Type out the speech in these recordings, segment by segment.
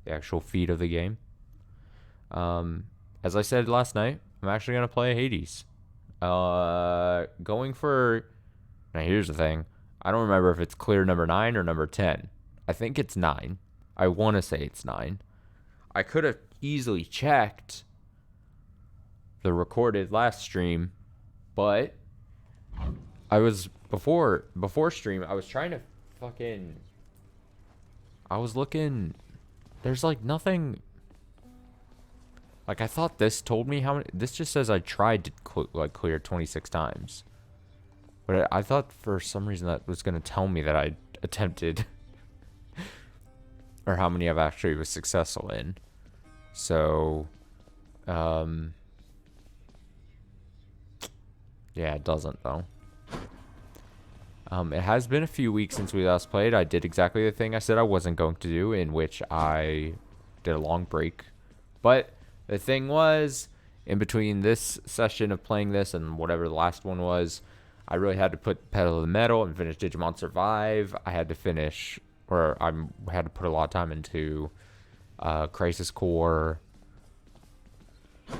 the actual feat of the game. As I said last night, I'm actually gonna play Hades. Going for. Now here's the thing. I don't remember if it's clear number 9 or number 10. I think it's 9. I want to say it's 9. I could have easily checked the recorded last stream, but I was before stream. I was trying to fucking. I was looking. There's like nothing. Like I thought this told me how many. This just says I tried to clear 26 times. But I thought for some reason that was going to tell me that I attempted. Or how many I've actually was successful in. So, yeah, it doesn't though. It has been a few weeks since we last played. I did exactly the thing I said I wasn't going to do, in which I did a long break. But the thing was, in between this session of playing this and whatever the last one was, I really had to put pedal to the metal and finish Digimon Survive. I had to finish, or I had to put a lot of time into Crisis Core,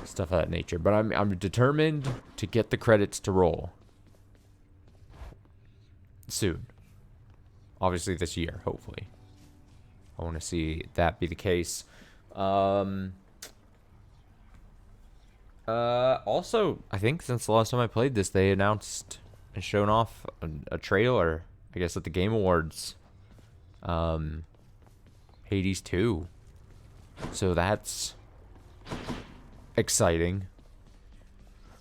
stuff of that nature. But I'm determined to get the credits to roll soon. Obviously this year, hopefully. I want to see that be the case. Also, I think since the last time I played this, they announced and shown off a trailer, I guess, at the Game Awards. Hades 2. So that's exciting.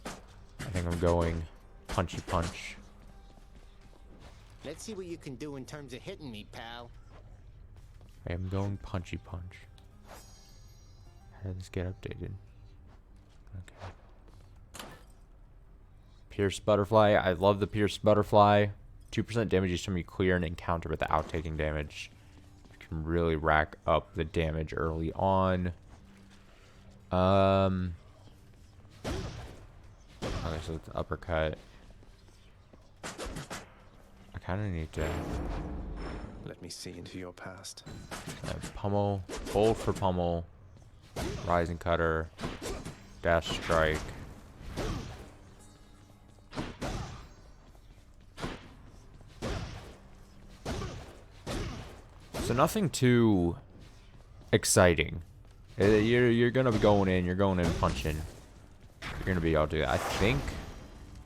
I think I'm going punchy punch. Let's see what you can do in terms of hitting me, pal. I'm going punchy punch. How did this get updated? Okay. Pierce Butterfly. I love the Pierce Butterfly. 2% damage each time you clear an encounter without taking damage. You can really rack up the damage early on. Okay, so it's uppercut. I kind of need to... Let me see into your past. Pummel. Hold for pummel. Rising cutter. Dash strike. So nothing too exciting. You're gonna be going in. You're going in punching. You're gonna be able to do that. I think,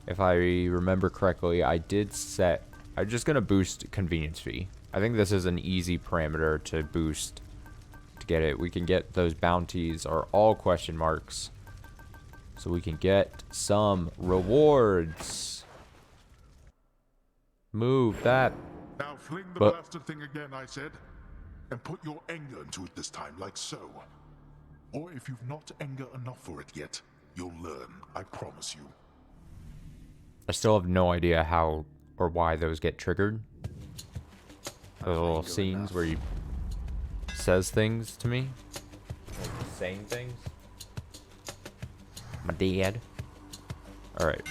if I remember correctly, I did set. I'm just gonna boost convenience fee. I think this is an easy parameter to boost to get it. We can get those bounties are all question marks, so we can get some rewards. Move that. Now fling the blasted thing again, I said. And put your anger into it this time, like so. Or if you've not anger enough for it yet, you'll learn, I promise you. I still have no idea how or why those get triggered. Those little scenes where he says things to me. Like saying things. My dad. Alright.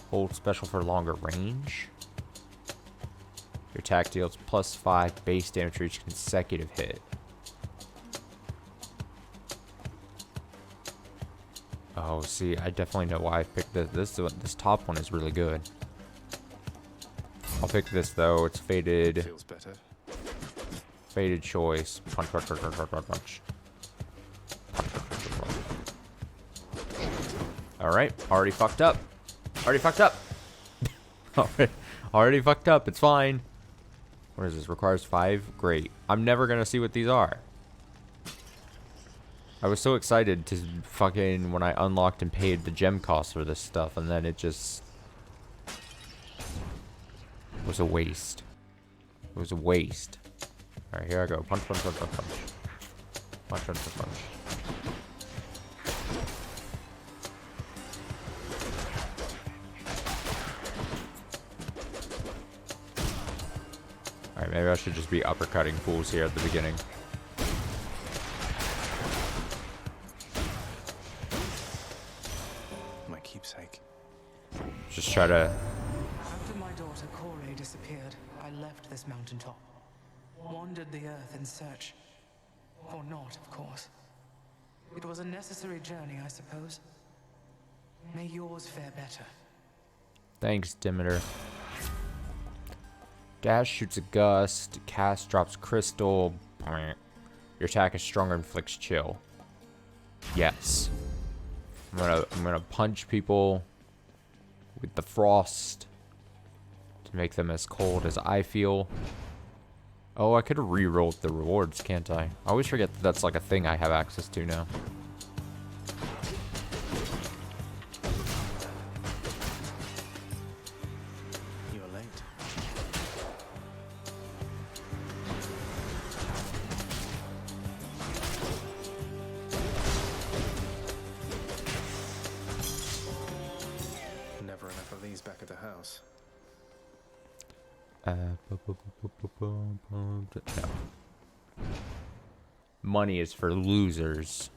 Hold special for longer range. Your attack deals +5 base damage for each consecutive hit. Oh, see, I definitely know why I picked this. This top one is really good. I'll pick this though. It's faded. Feels better. Faded choice. Punch, punch, punch, punch, punch, punch. All right, already fucked up. Already fucked up. Already fucked up. It's fine. What is this? Requires 5? Great. I'm never gonna see what these are. I was so excited to fucking when I unlocked and paid the gem cost for this stuff, and then it just was a waste. It was a waste. Alright, here I go. Punch, punch, punch, punch, punch. Punch, punch, punch, punch. Alright, maybe I should just be uppercutting fools here at the beginning. My keepsake. Just try to... How did my daughter Kore disappeared, I left this mountaintop. Wandered the earth in search. Or not, of course. It was a necessary journey, I suppose. May yours fare better. Thanks, Demeter. Dash shoots a gust. Cast drops crystal. Your attack is stronger and inflicts chill. Yes. I'm gonna punch people with the frost to make them as cold as I feel. Oh, I could have re-rolled the rewards, can't I? I always forget that that's like a thing I have access to now. You're late. Never enough of these back at the house. No. Money is for losers.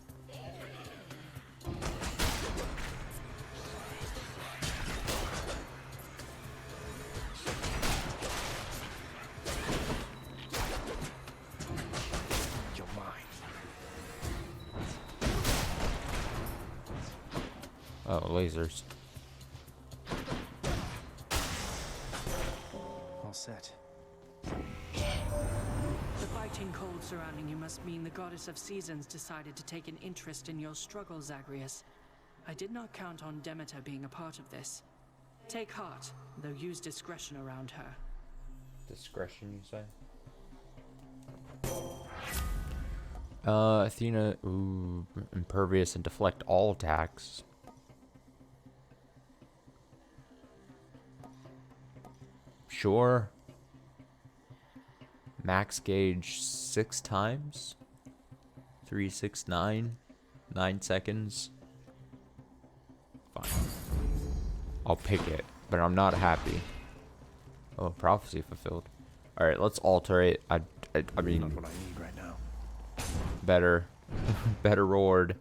You're mine. Oh, lasers. All set. The biting cold surrounding you must mean the goddess of seasons decided to take an interest in your struggle, Zagreus. I did not count on Demeter being a part of this. Take heart, though use discretion around her. Discretion, you say? Athena, ooh, impervious and deflect all attacks. Sure. Max gauge 6 times. 3, 6, 9. 9 seconds. Fine. I'll pick it, but I'm not happy. Oh, prophecy fulfilled. Alright, let's alter it. I mean, Not what I need right now. better. Better reward.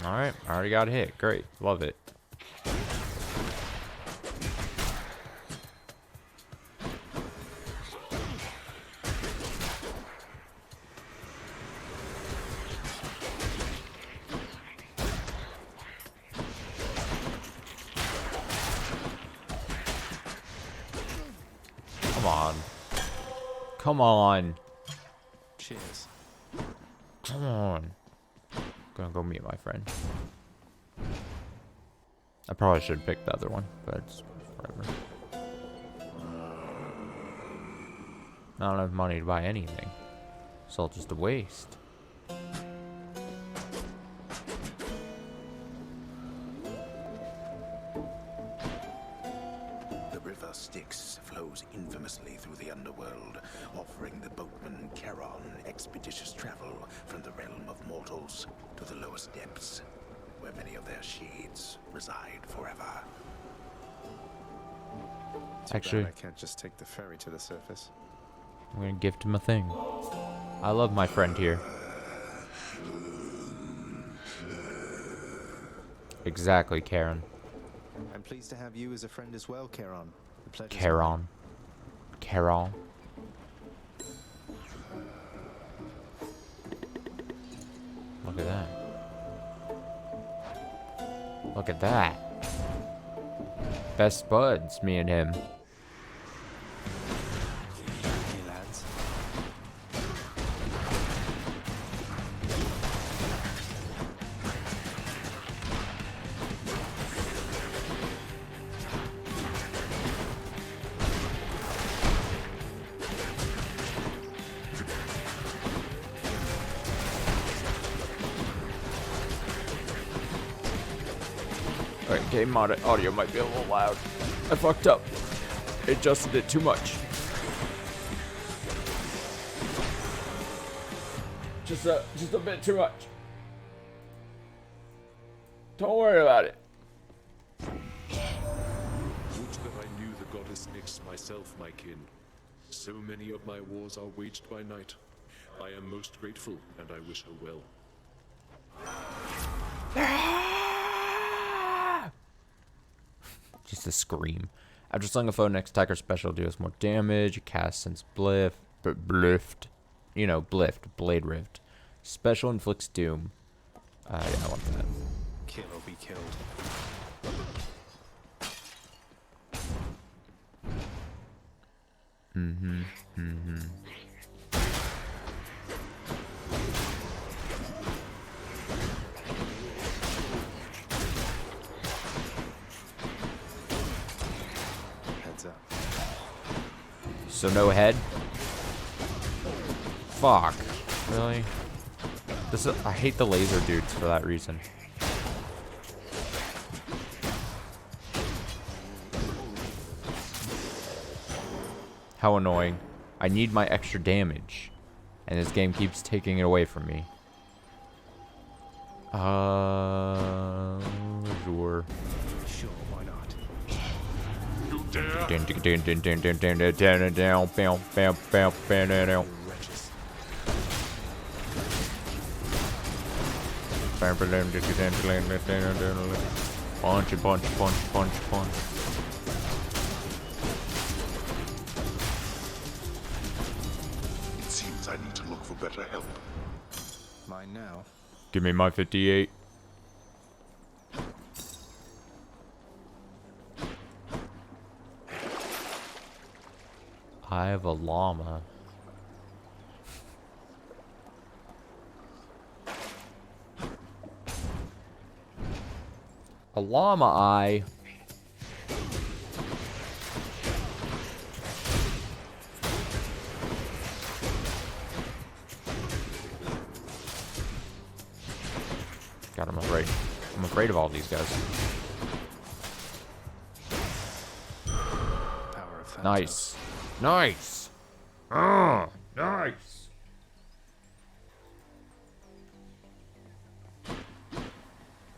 Alright, I already got a hit. Great. Love it. Come on. Come on. Cheers. Come on. Gonna go meet my friend. I probably should pick the other one, but it's whatever. I don't have money to buy anything. It's all just a waste. The river Styx flows infamously through the Underworld, offering the boatman Charon expeditious travel from the realm of mortals to the lowest depths, where many of their shades reside forever. Actually, I can't just take the ferry to the surface. I'm gonna gift him a thing. I love my friend here. Exactly, Karen. I'm pleased to have you as a friend as well, Charon. The pleasure's mine. Charon. Charon. Look at that. Look at that. Best buds, me and him. Hey, lads. Alright, game audio might be a little loud. I fucked up. Adjusted it too much. Just a bit too much. Don't worry about it. Would that I knew the goddess Nyx myself, my kin. So many of my wars are waged by night. I am most grateful, and I wish her well. It's the scream. After slaying a foe, next attacker special deals more damage. You cast since blift. You know, blift. Blade Rift. Special inflicts doom. Yeah, I want that. Kill or be killed. Heads up. So no head? Fuck. Really? I hate the laser dudes for that reason. How annoying. I need my extra damage. And this game keeps taking it away from me. Sure. Sure, why not? You dare? Wretches. Punch, punch, punch, punch, punch. It seems I need to look for better help. Mine now. Give me my 58. I have a llama. A llama eye. God, I'm afraid. I'm afraid of all these guys. Power of Thanatos. Nice. Nice. Oh, nice.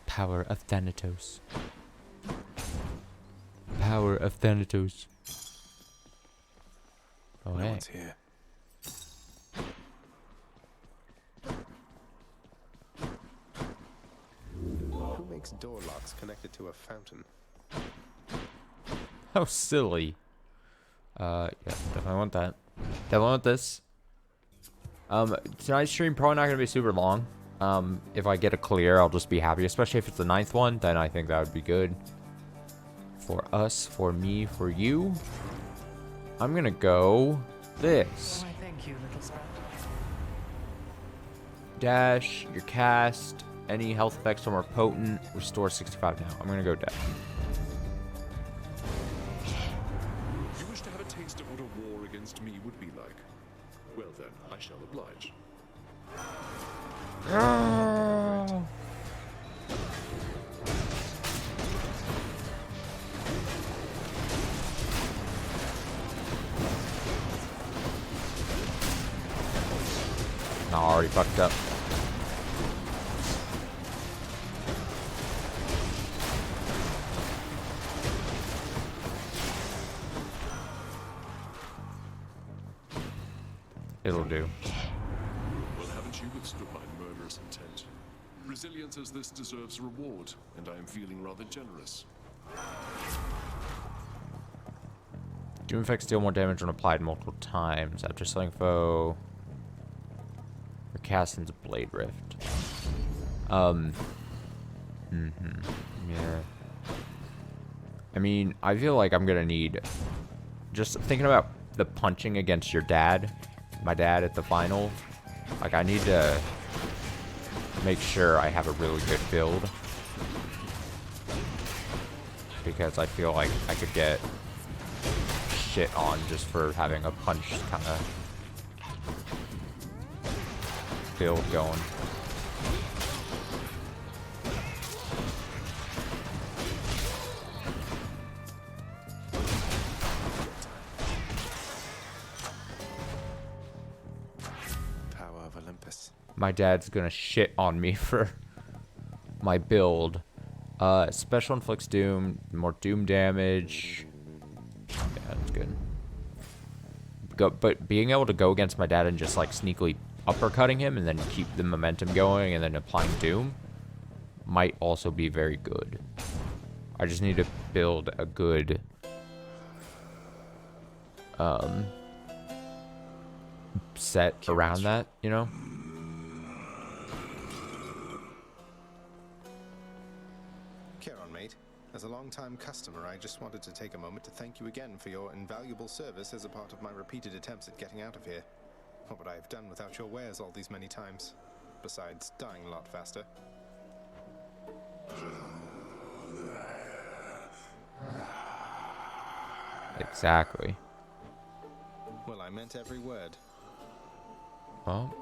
Power of Thanatos. Power of Thanatos. Oh, No hey. one's here. Who makes door locks connected to a fountain? How silly. Yeah, definitely want that. Definitely want this. Tonight's stream probably not gonna be super long. If I get a clear, I'll just be happy. Especially if it's the 9th one, then I think that would be good. For us, for me, for you. I'm gonna go this. Why, thank you, little sprout. Dash, your cast, any health effects are more potent, restore 65 now. I'm gonna go dash. You wish to have a taste of what a war against me would be like? Well then, I shall oblige. No, already fucked up. It'll do. Well, haven't you withstood my murderous intent? Resilience as this deserves a reward, and I am feeling rather generous. Doom effects deal more damage when applied multiple times. After slaying foe, or cast into Blade Rift. Yeah. I mean, I feel like I'm gonna need... Just thinking about the punching against your dad, my dad at the final. Like, I need to make sure I have a really good build. Because I feel like I could get shit on just for having a punch kind of build going. Power of Olympus. My dad's gonna shit on me for my build. Special inflicts doom, more doom damage. Yeah, that's good. But being able to go against my dad and just like sneakily uppercutting him and then keep the momentum going and then applying doom might also be very good. I just need to build a good set around that, you know? Charon, mate. As a long-time customer, I just wanted to take a moment to thank you again for your invaluable service as a part of my repeated attempts at getting out of here. What would I have done without your wares all these many times? Besides dying a lot faster. Exactly. Well, I meant every word. Well.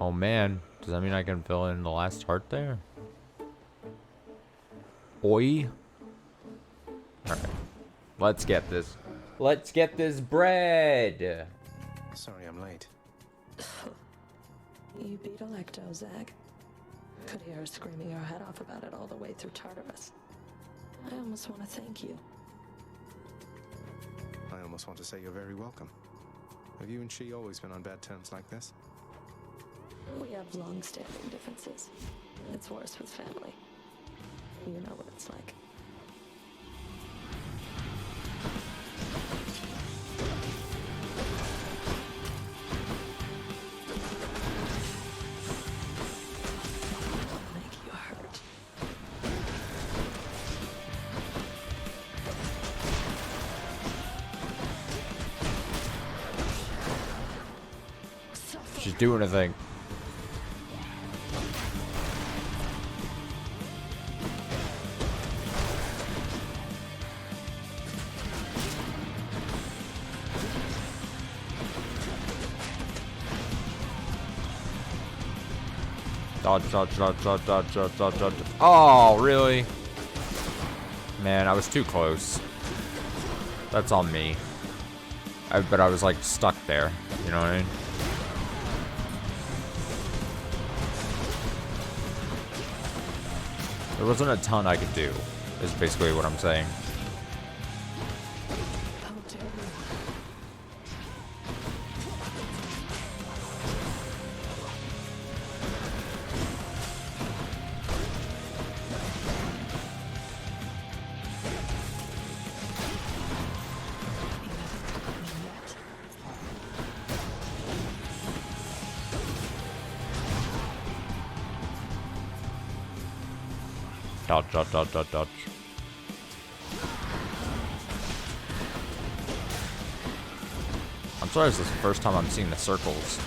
Oh man, does that mean I can fill in the last heart there? Oi. Alright. Let's get this. Let's get this bread. Sorry I'm late. You beat Electo, Zag. Could hear her screaming her head off about it all the way through Tartarus. I almost want to thank you. I almost want to say you're very welcome. Have you and she always been on bad terms like this? We have long-standing differences. It's worse with family. You know what it's like. I'll make you hurt. She's doing a thing. Dodge, dodge, dodge, dodge, dodge, dodge, dodge, dodge. Oh, really? Man, I was too close. That's on me. But I was like stuck there. You know what I mean? There wasn't a ton I could do, is basically what I'm saying. How dare you? Dodge, dodge, dodge, dodge, dodge. I'm sorry, this is the first time I'm seeing the circles.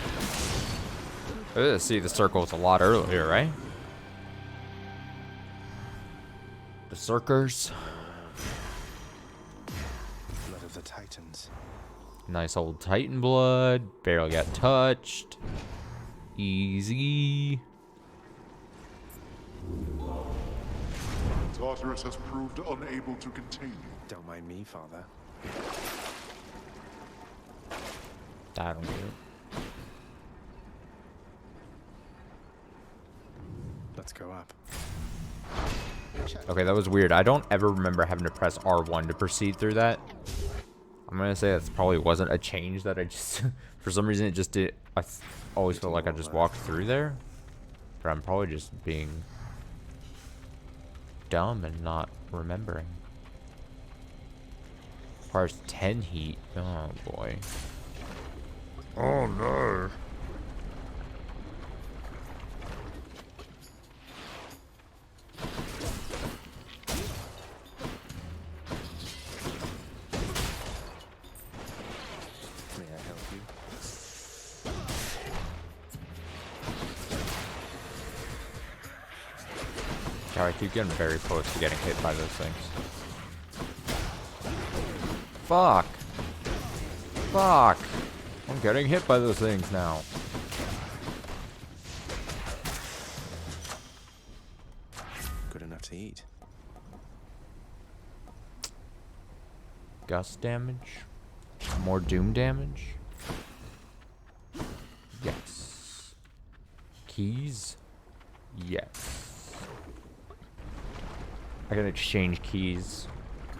I did see the circles a lot earlier, right? The circers. Blood of the Titans. Nice old Titan blood. Barely got touched. Easy. Tartarus has proved unable to contain you. Don't mind me, Father. I don't get it. Let's go up. Okay, that was weird. I don't ever remember having to press R1 to proceed through that. I'm gonna say that probably wasn't a change that I just... for some reason, it just did... I always felt like I just walked through there. But I'm probably just being dumb and not remembering. As far as 10 heat... Oh, boy. Oh, no. May I help you? God, I keep getting very close to getting hit by those things. Fuck. Fuck. I'm getting hit by those things now. Good enough to eat. Gust damage. More doom damage. Yes. Keys. Yes. I can exchange keys,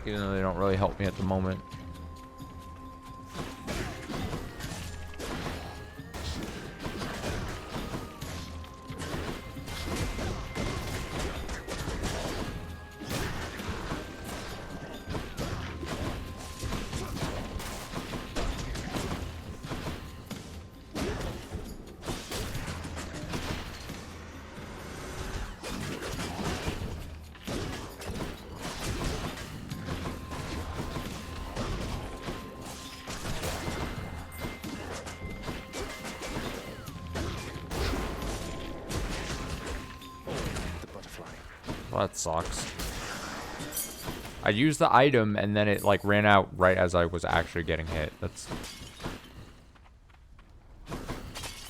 even though they don't really help me at the moment. Well, that sucks. I used the item and then it like ran out right as I was actually getting hit. That's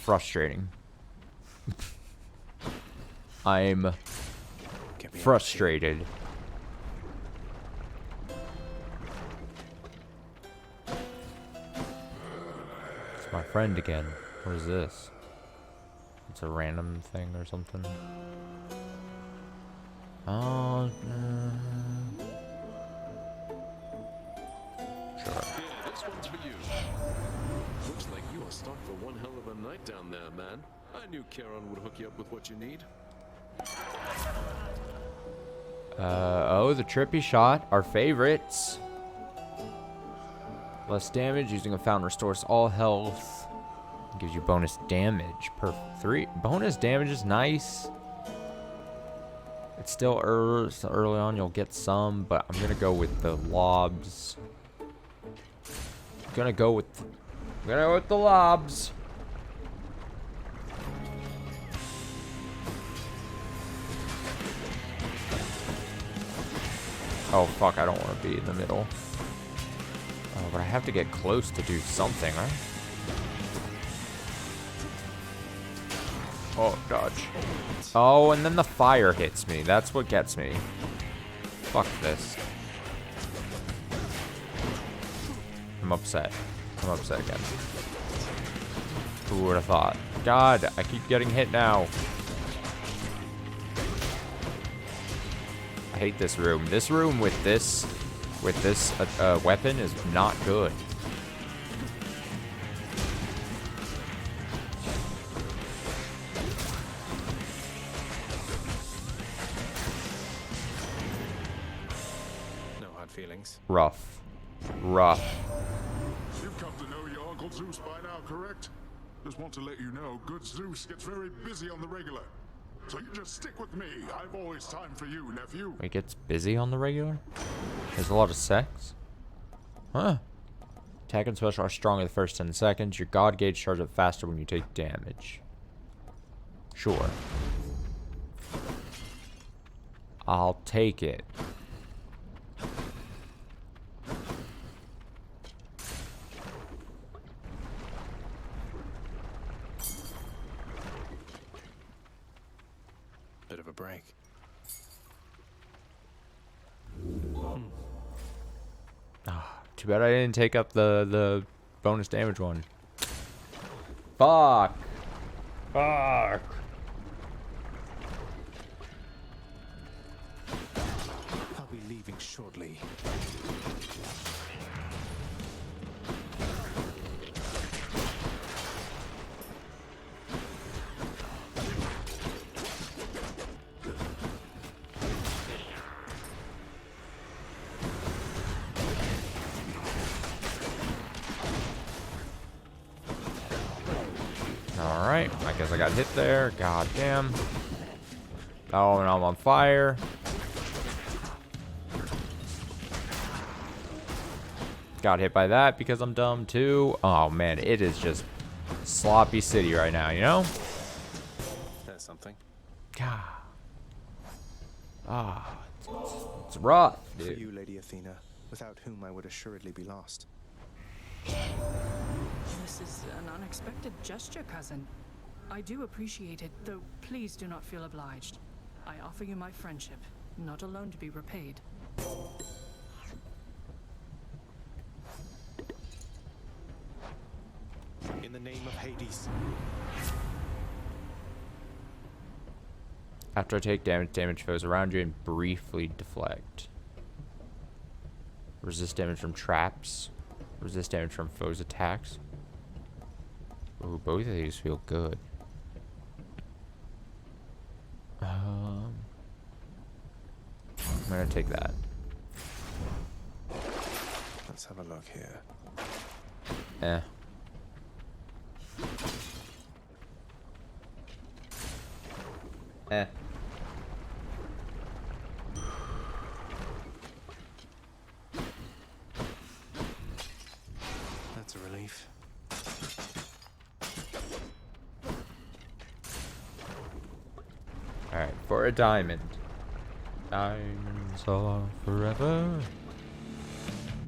frustrating. I'm frustrated. It's my friend again. What is this? It's a random thing or something. Oh, sure. Yeah, this one's for you. Looks like you are stocked for one hell of a night down there, man. I knew Charon would hook you up with what you need. Oh, the trippy shot. Our favorites. Less damage. Using a fountain restores all health. Gives you bonus damage per 3. Bonus damage is nice. It's still early, so early on. You'll get some, but I'm gonna go with the lobs. I'm gonna go with the lobs. Oh fuck! I don't want to be in the middle. Oh, but I have to get close to do something, right? Oh, dodge. Oh, and then the fire hits me. That's what gets me. Fuck this. I'm upset. I'm upset again. Who would have thought? God, I keep getting hit now. I hate this room. This room with this weapon is not good. Rough. Rough. You've come to know your Uncle Zeus by now, correct? Just want to let you know, good Zeus gets very busy on the regular. So you just stick with me. I've always time for you, nephew. It gets busy on the regular? There's a lot of sex? Huh. Attack and special are strong in the first 10 seconds. Your god gauge charges up faster when you take damage. Sure. I'll take it. Bit of a break. Too bad I didn't take up the bonus damage one. Fuck. Fuck. I'll be leaving shortly. Alright, I guess I got hit there. God damn. Oh, and I'm on fire. Got hit by that because I'm dumb too. Oh man, it is just sloppy city right now, you know? There's something. God. Ah, it's rough, For dude. you, Lady Athena, without whom I would assuredly be lost. This is an unexpected gesture, cousin. I do appreciate it, though please do not feel obliged. I offer you my friendship, not alone to be repaid. In the name of Hades. After I take damage, damage foes around you and briefly deflect. Resist damage from traps. Resist damage from foes' attacks. Ooh, both of these feel good. I'm gonna take that. Let's have a look here. Eh. Eh. That's a relief. Alright, for a diamond. Diamonds are forever.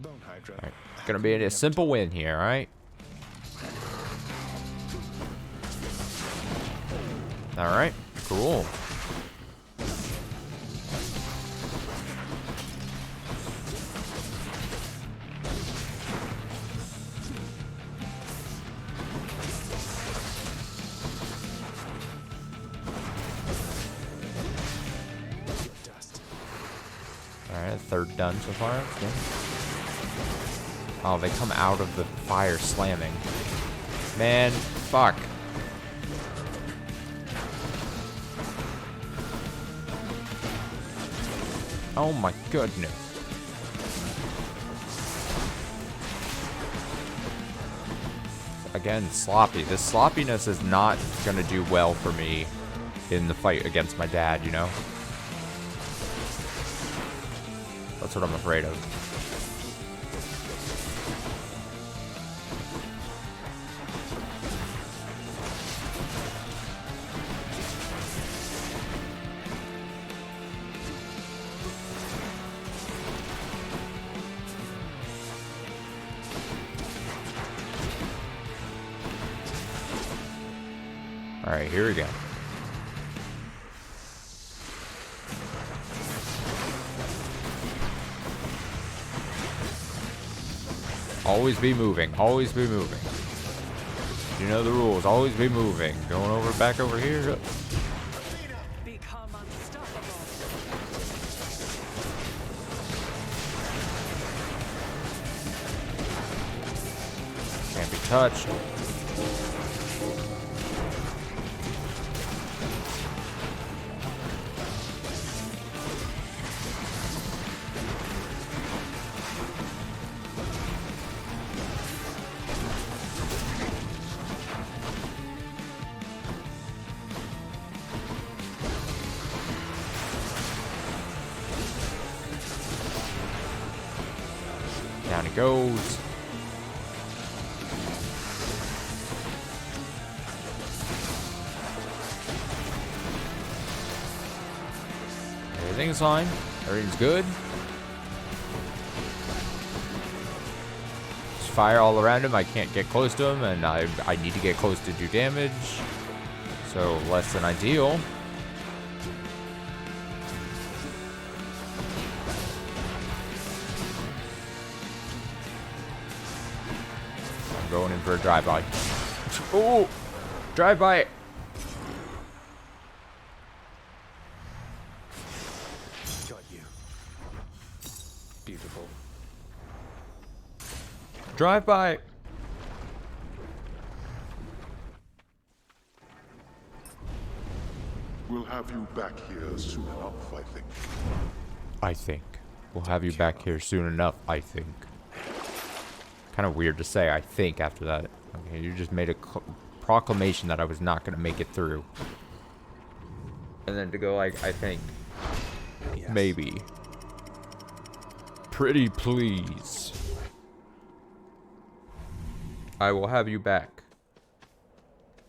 Bone Hydra. Alright. Gonna be a simple win here, alright? Alright, cool. Alright, third done so far. That's good. Oh, they come out of the fire slamming. Man, fuck. Oh my goodness. Again, sloppy. This sloppiness is not gonna do well for me in the fight against my dad, you know? That's what I'm afraid of. Alright, here we go. Always be moving. Always be moving. You know the rules. Always be moving. Going over, back over here. Become unstoppable. Can't be touched. Down it goes. Everything's fine. Everything's good. There's fire all around him. I can't get close to him, and I need to get close to do damage. So less than ideal. Going in for a drive-by. Oh! Drive-by! Got you. Beautiful. Drive-by! We'll have you back here soon enough, I think. I think. We'll have you back here soon enough, I think. Kind of weird to say, I think, after that. Okay, you just made a proclamation that I was not going to make it through. And then to go like, I think. Yes. Maybe. Pretty please. I will have you back.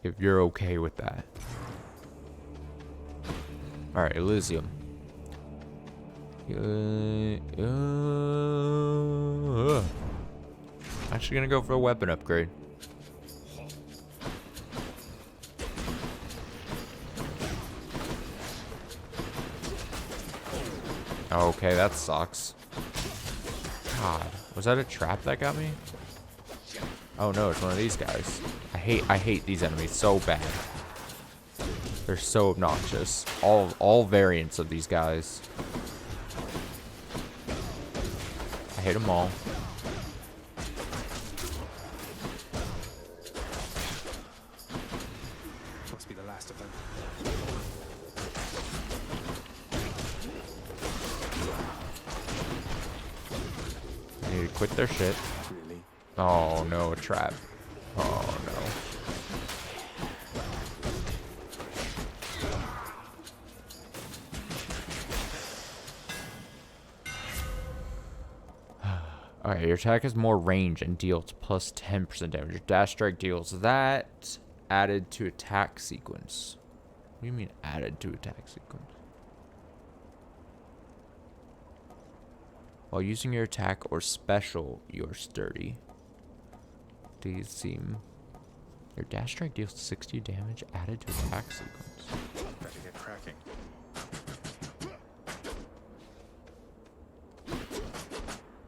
If you're okay with that. Alright, Elysium. Actually gonna go for a weapon upgrade. Okay, that sucks. God, was that a trap that got me? Oh no, it's one of these guys. I hate these enemies so bad. They're so obnoxious. All variants of these guys. I hate them all. Must be the last of them. They need to quit their shit. Really? Oh no, a trap. Oh no. Alright, your attack has more range and deals plus 10% damage. Your dash strike deals that added to attack sequence. What do you mean added to attack sequence? While using your attack or special, you're sturdy. These seem... Your dash strike deals 60 damage added to attack sequence. Better get cracking.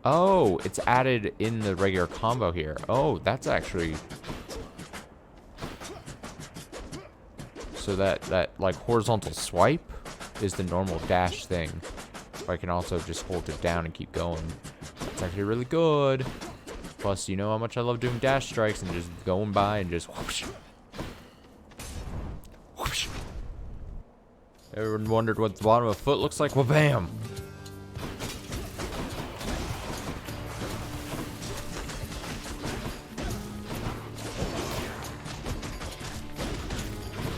Oh, it's added in the regular combo here. Oh, that's actually... So that like horizontal swipe is the normal dash thing. But I can also just hold it down and keep going. That's actually really good. Plus, you know how much I love doing dash strikes and just going by and just whoosh. Whoosh. Everyone wondered what the bottom of a foot looks like? Well, bam!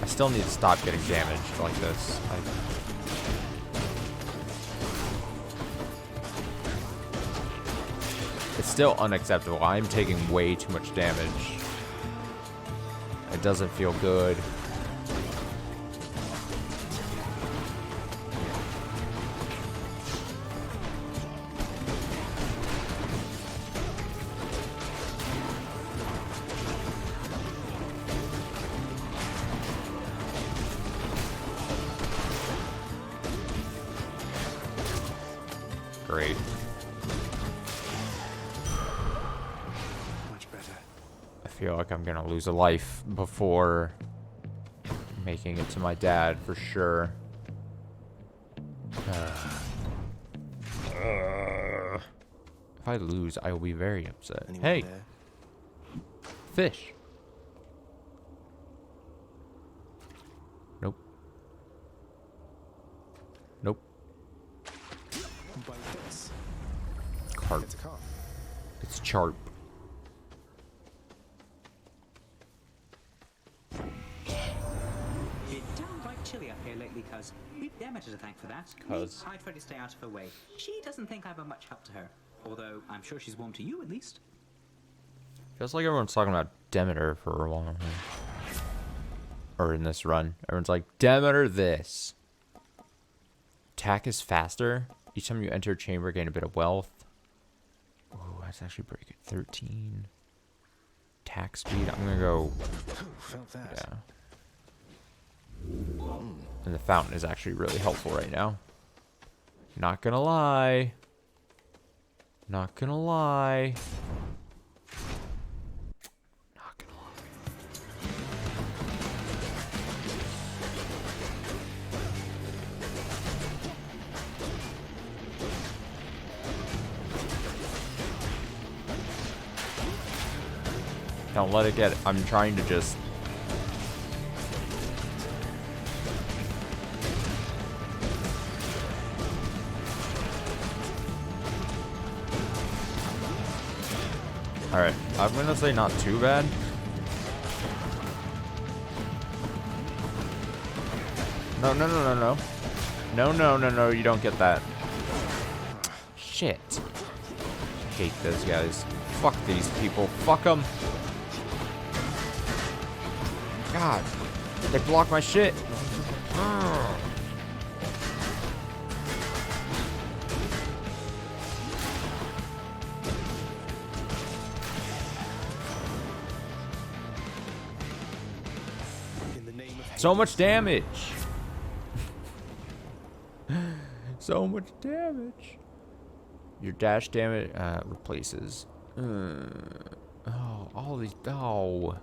I still need to stop getting damaged like this. It's still unacceptable. I'm taking way too much damage. It doesn't feel good. Great. Much better. I feel like I'm gonna lose a life before making it to my dad for sure. If I lose, I will be very upset. Anyone Hey, there? fish. Nope. Nope. By this. Carp. It's a car. It's Charp. It's downright chilly up here lately, cuz. We've Demeter to thank for that. Cuz. I try to stay out of her way. She doesn't think I'm a much help to her. Although, I'm sure she's warm to you, at least. Feels like everyone's talking about Demeter for a while. Or in this run. Everyone's like, Demeter this. Attack is faster. Each time you enter a chamber, gain a bit of wealth. Oh, that's actually pretty good. 13. Attack speed. I'm gonna go... Felt that. Yeah. And the fountain is actually really helpful right now. Not gonna lie. Not gonna lie. Not gonna lie. Don't let it get it. I'm trying to just... Alright, I'm gonna say not too bad. No, no, no, no, no. No, no, no, no, you don't get that. Shit. I hate those guys. Fuck these people. Fuck them. God. They block my shit. So much damage. So much damage. Your dash damage replaces. Oh, all these. Oh.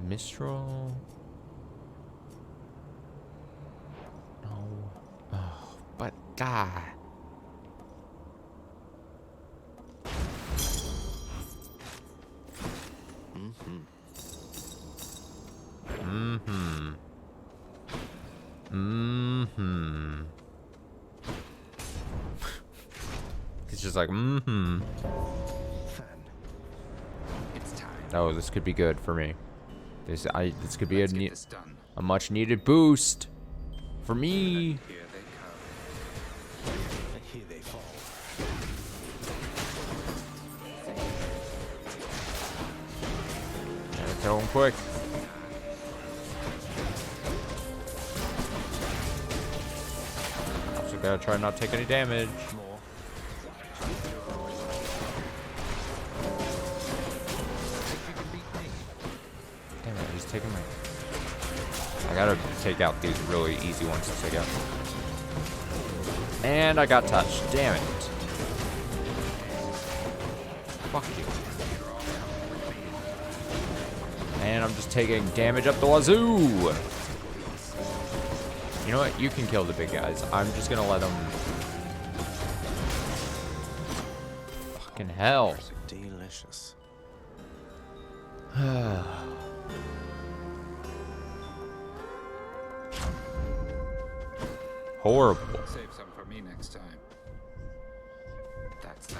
Mistral. No. Oh, but God. He's just like, Fan. It's time. Oh, this could be good for me. This could be a much needed boost for me. Here they come. And here they fall. Gotta kill him quick. Also gotta try not to take any damage. More. gotta take out these really easy ones to take out. And I got touched. Damn it. Fuck you. And I'm just taking damage up the wazoo. You know what? You can kill the big guys. I'm just gonna let them... Fucking hell. Delicious. Horrible. Save some for me next time. That's that.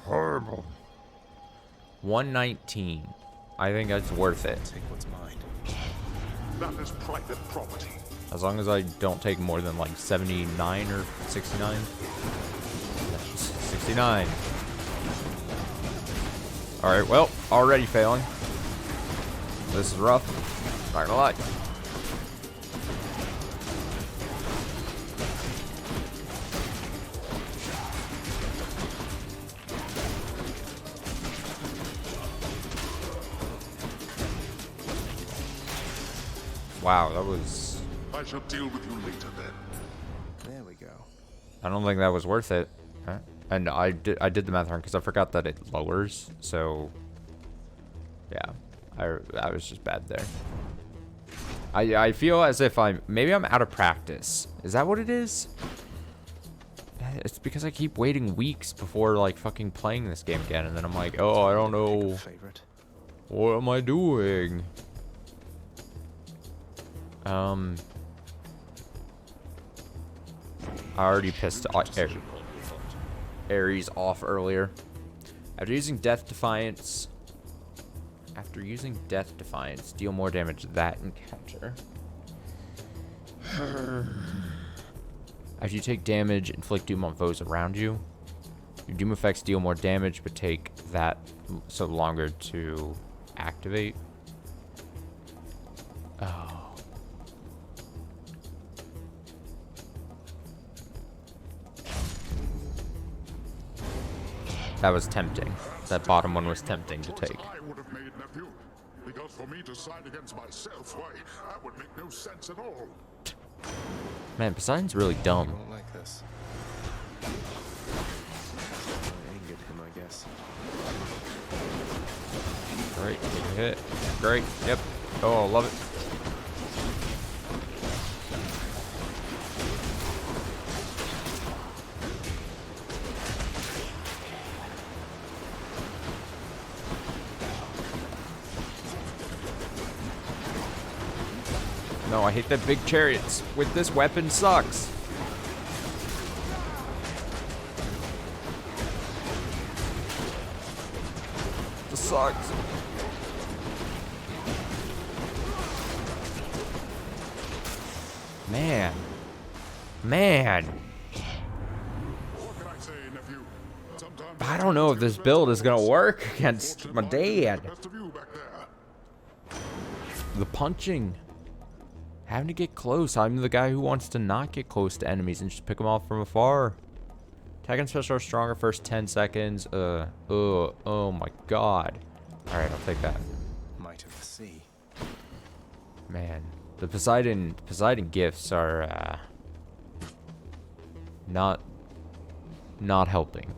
Horrible. 119. I think that's worth it. Take what's mine. That is private property. As long as I don't take more than like 79 or 69. 69. Alright, well, already failing. This is rough. Not gonna lie. Wow, that was... I shall deal with you later then. There we go. I don't think that was worth it. Huh? And I did the math wrong because I forgot that it lowers. So, yeah, I was just bad there. I feel as if maybe I'm out of practice. Is that what it is? It's because I keep waiting weeks before like fucking playing this game again, and then I'm like, oh, I don't know. What am I doing? I already pissed Ares off earlier. After using Death Defiance, deal more damage to that encounter. After you take damage, inflict doom on foes around you. Your doom effects deal more damage, but take that so longer to activate. Oh. That was tempting. That bottom one was tempting to take. I would have made, nephew. Because for me to side against myself, why, that would make no sense at all. Man, Poseidon's really dumb. I don't like this. I angered him, I guess. Great, hit. Great, yep. Oh, love it. No, I hate that big chariots. With this weapon sucks. This sucks. Man. Man. What can I say, nephew? Sometimes I don't know if this build is gonna work against my dad. best of you back there. The punching. Having to get close. I'm the guy who wants to not get close to enemies and just pick them off from afar. Attack and special are stronger first 10 seconds. Oh my god. Alright, I'll take that. Might of the sea. Man, the Poseidon gifts are not helping.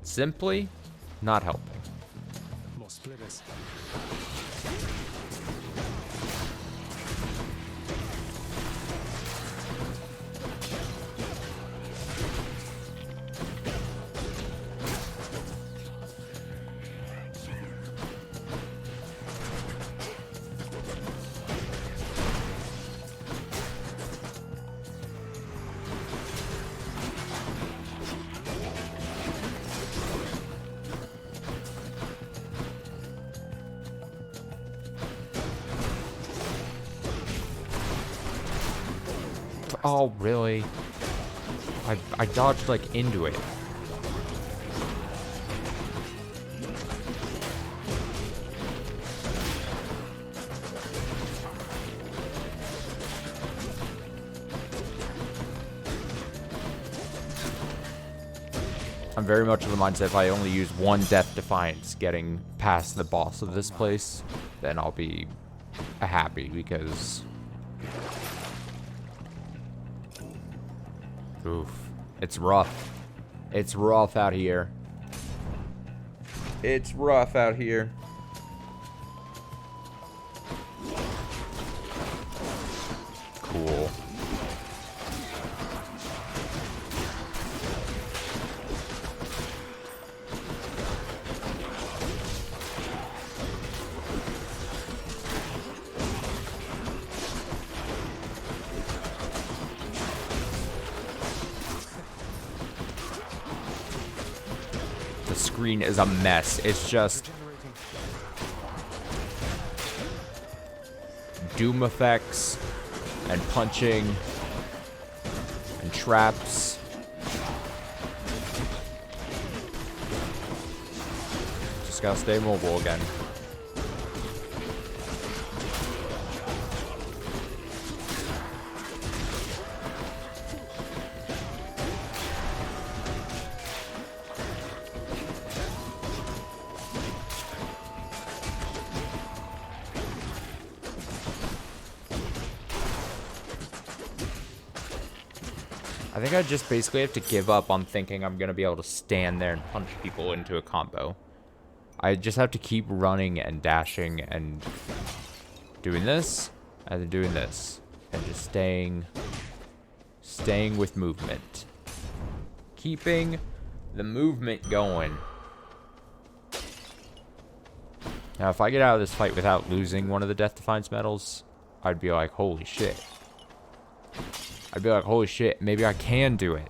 Simply not helping. More splitters. Oh, really? I dodged, like, into it. I'm very much of the mindset if I only use one Death Defiance getting past the boss of this place, then I'll be happy because... Oof. It's rough. It's rough out here. It's rough out here. Cool. The screen is a mess. It's just doom effects and punching and traps. Just gotta stay mobile again. I think I just basically have to give up on thinking I'm going to be able to stand there and punch people into a combo. I just have to keep running and dashing and doing this and then doing this and just staying with movement. Keeping the movement going. Now, if I get out of this fight without losing one of the Death Defiance medals, I'd be like, holy shit. I'd be like, holy shit, maybe I can do it.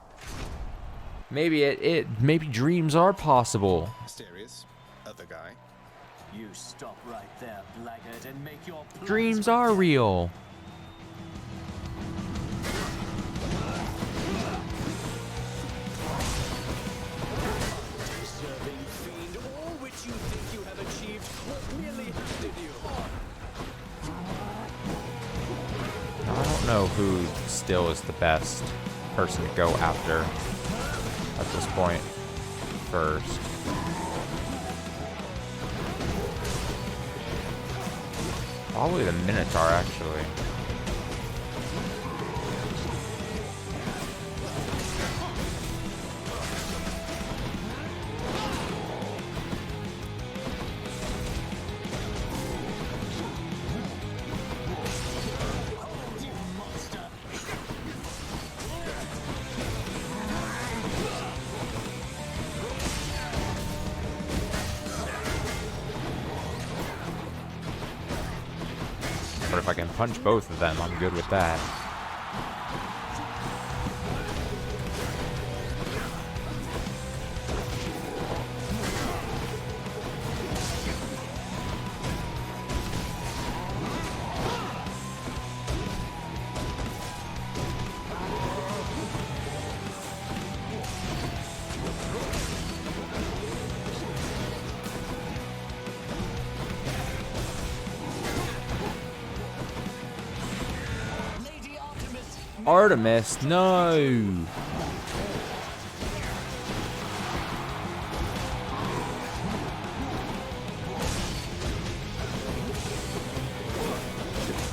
Maybe maybe dreams are possible. Mysterious. Other guy. You stop right there, blackguard, and make your Dreams are real. Serving fiend, all which you think you have achieved was merely handed you. I don't know who still is the best person to go after at this point first. Probably the Minotaur, actually. But if I can punch both of them, I'm good with that. Artemis, no!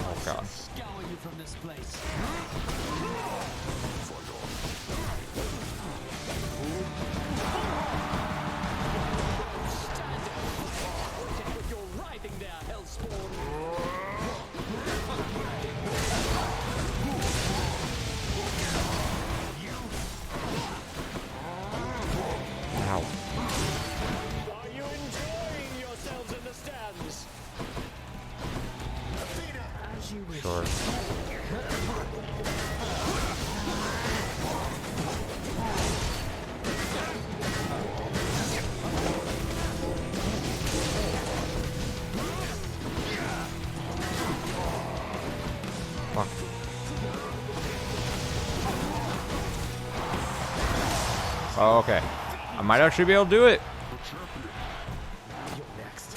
Oh god. Scour you from this place. You're writhing there, Hellspawn. Ow. Are you enjoying yourselves in the stands? As you wish. Sure. Fuck. Oh, okay. I might actually be able to do it. You're next.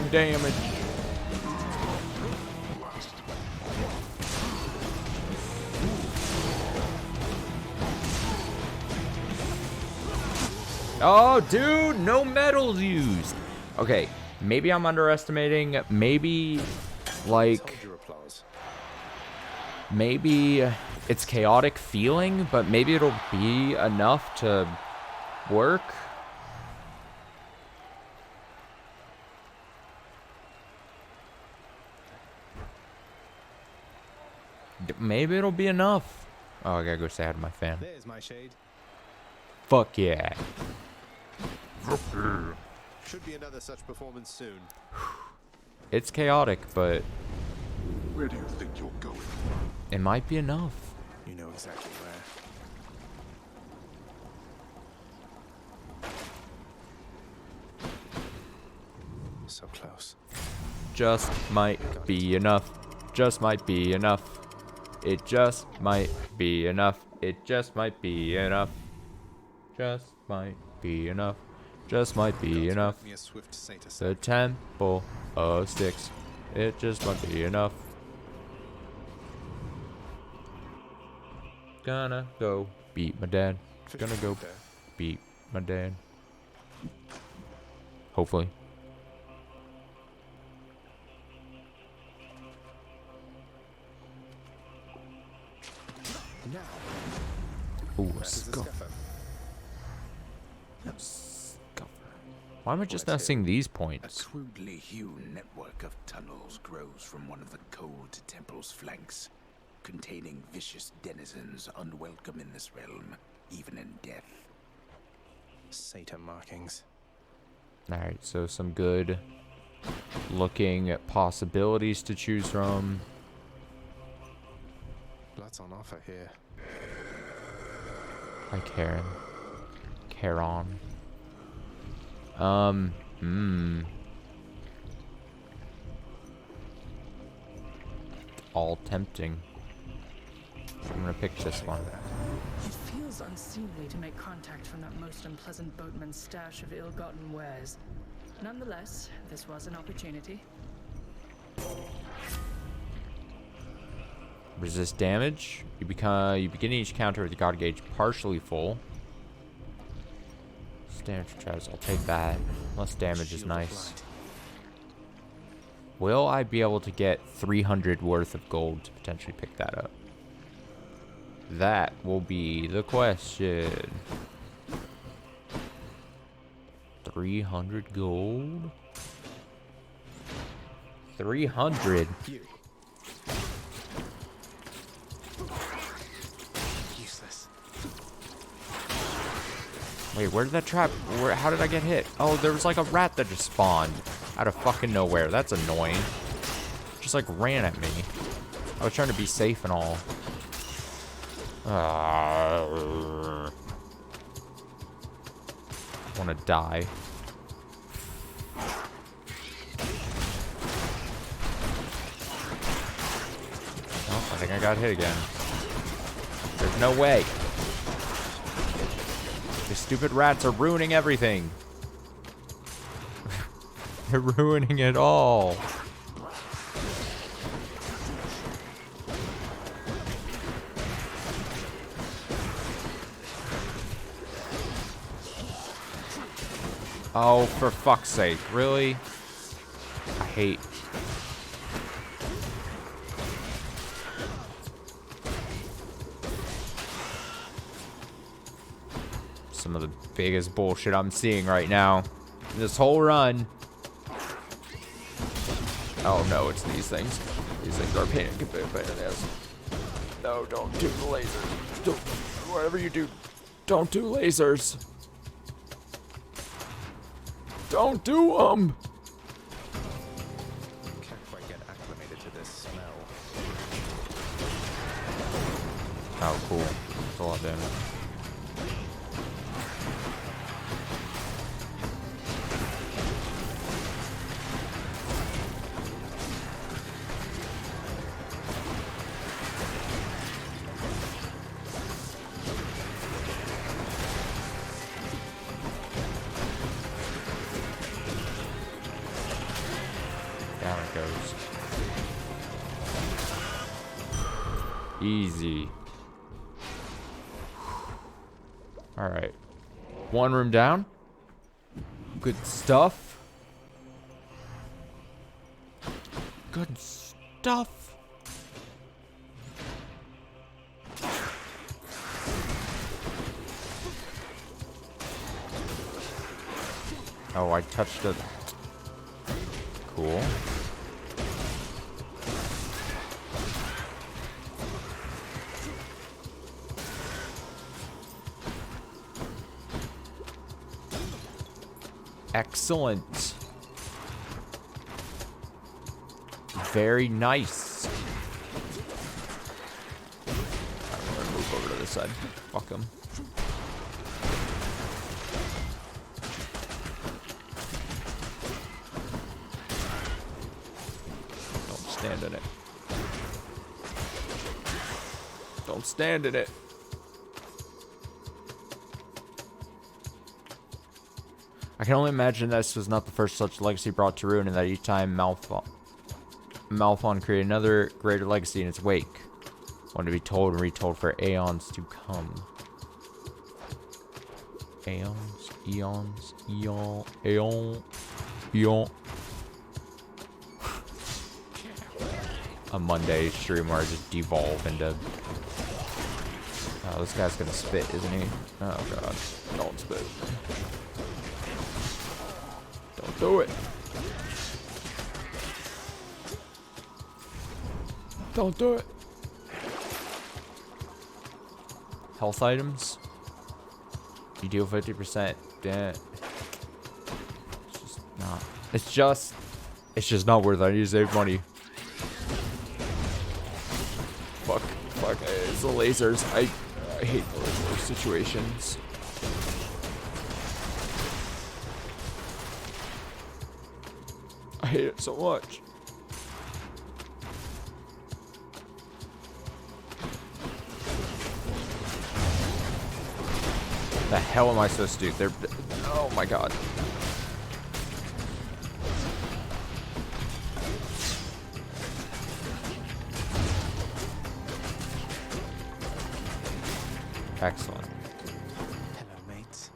doing damage. Oh, dude, no metals used. Okay, maybe I'm underestimating. Maybe, like, maybe it's chaotic feeling, but maybe it'll be enough to work. Maybe it'll be enough. Oh, I gotta go say hi to my fan. There's my shade. Fuck yeah. Should be another such performance soon. It's chaotic, but Where do you think you're going? it might be enough. You know exactly where. So close. Just might be enough. Just might be enough. It just might be enough. It just might be enough. Just might be enough. Just might be enough. The temple of sticks. It just might be enough. Gonna go beat my dad. Gonna go beat my dad. Hopefully. Now. Ooh, a scuffer. Why am I just not seeing these points? A crudely hewn network of tunnels grows from one of the cold temple's flanks, containing vicious denizens unwelcome in this realm, even in death. Satan markings. Alright, so some good looking possibilities to choose from. Lots on offer here. Hi, Karen. Charon. All tempting. I'm gonna pick this one. It feels unseemly to make contact from that most unpleasant boatman's stash of ill-gotten wares. Nonetheless, this was an opportunity. Resist damage. You begin each counter with your god gauge partially full. Damage for Travis, I'll take that. Less damage is nice. Will I be able to get 300 worth of gold to potentially pick that up? That will be the question. 300 gold? 300? Useless. Wait, where did that trap? How did I get hit? Oh, there was like a rat that just spawned out of fucking nowhere. That's annoying. Just like ran at me. I was trying to be safe and all. I want to die. Oh, I think I got hit again. There's no way. These stupid rats are ruining everything. They're ruining it all. Oh, for fuck's sake. Really? I hate... some of the biggest bullshit I'm seeing right now. This whole run. Oh no, it's these things. These things are pain in the ass. No, don't do the lasers. Don't, whatever you do, don't do lasers. Don't do them. Can't quite get acclimated to this smell. Oh, cool. That's a lot of damage. Down it goes. Easy. Alright. One room down. Good stuff. Good stuff. Oh, I touched it. Cool. Excellent. Very nice. I'm gonna move over to this side. Fuck him. Don't stand in it. Don't stand in it. I can only imagine this was not the first such legacy brought to ruin, and that each time Malphon created another greater legacy in its wake, one to be told and retold for aeons to come. Aeons, eons, eon. A Monday stream where I just devolve into... Oh, this guy's gonna spit, isn't he? Oh god, don't spit. Don't do it. Don't do it. Health items. You deal 50%. Damn. It's just not. It's just not worth it. I need to save money. Fuck. It's the lasers. I hate the laser situations. I hate it so much. The hell am I supposed to do? They're... Oh my god. Excellent. Hello, mates.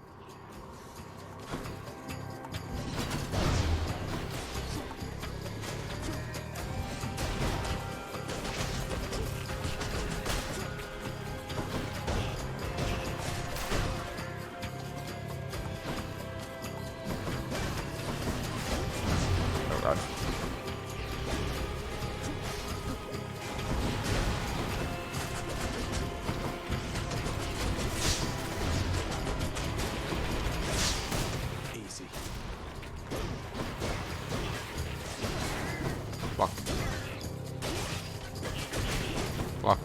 Oh god. Easy. Fuck. Fuck.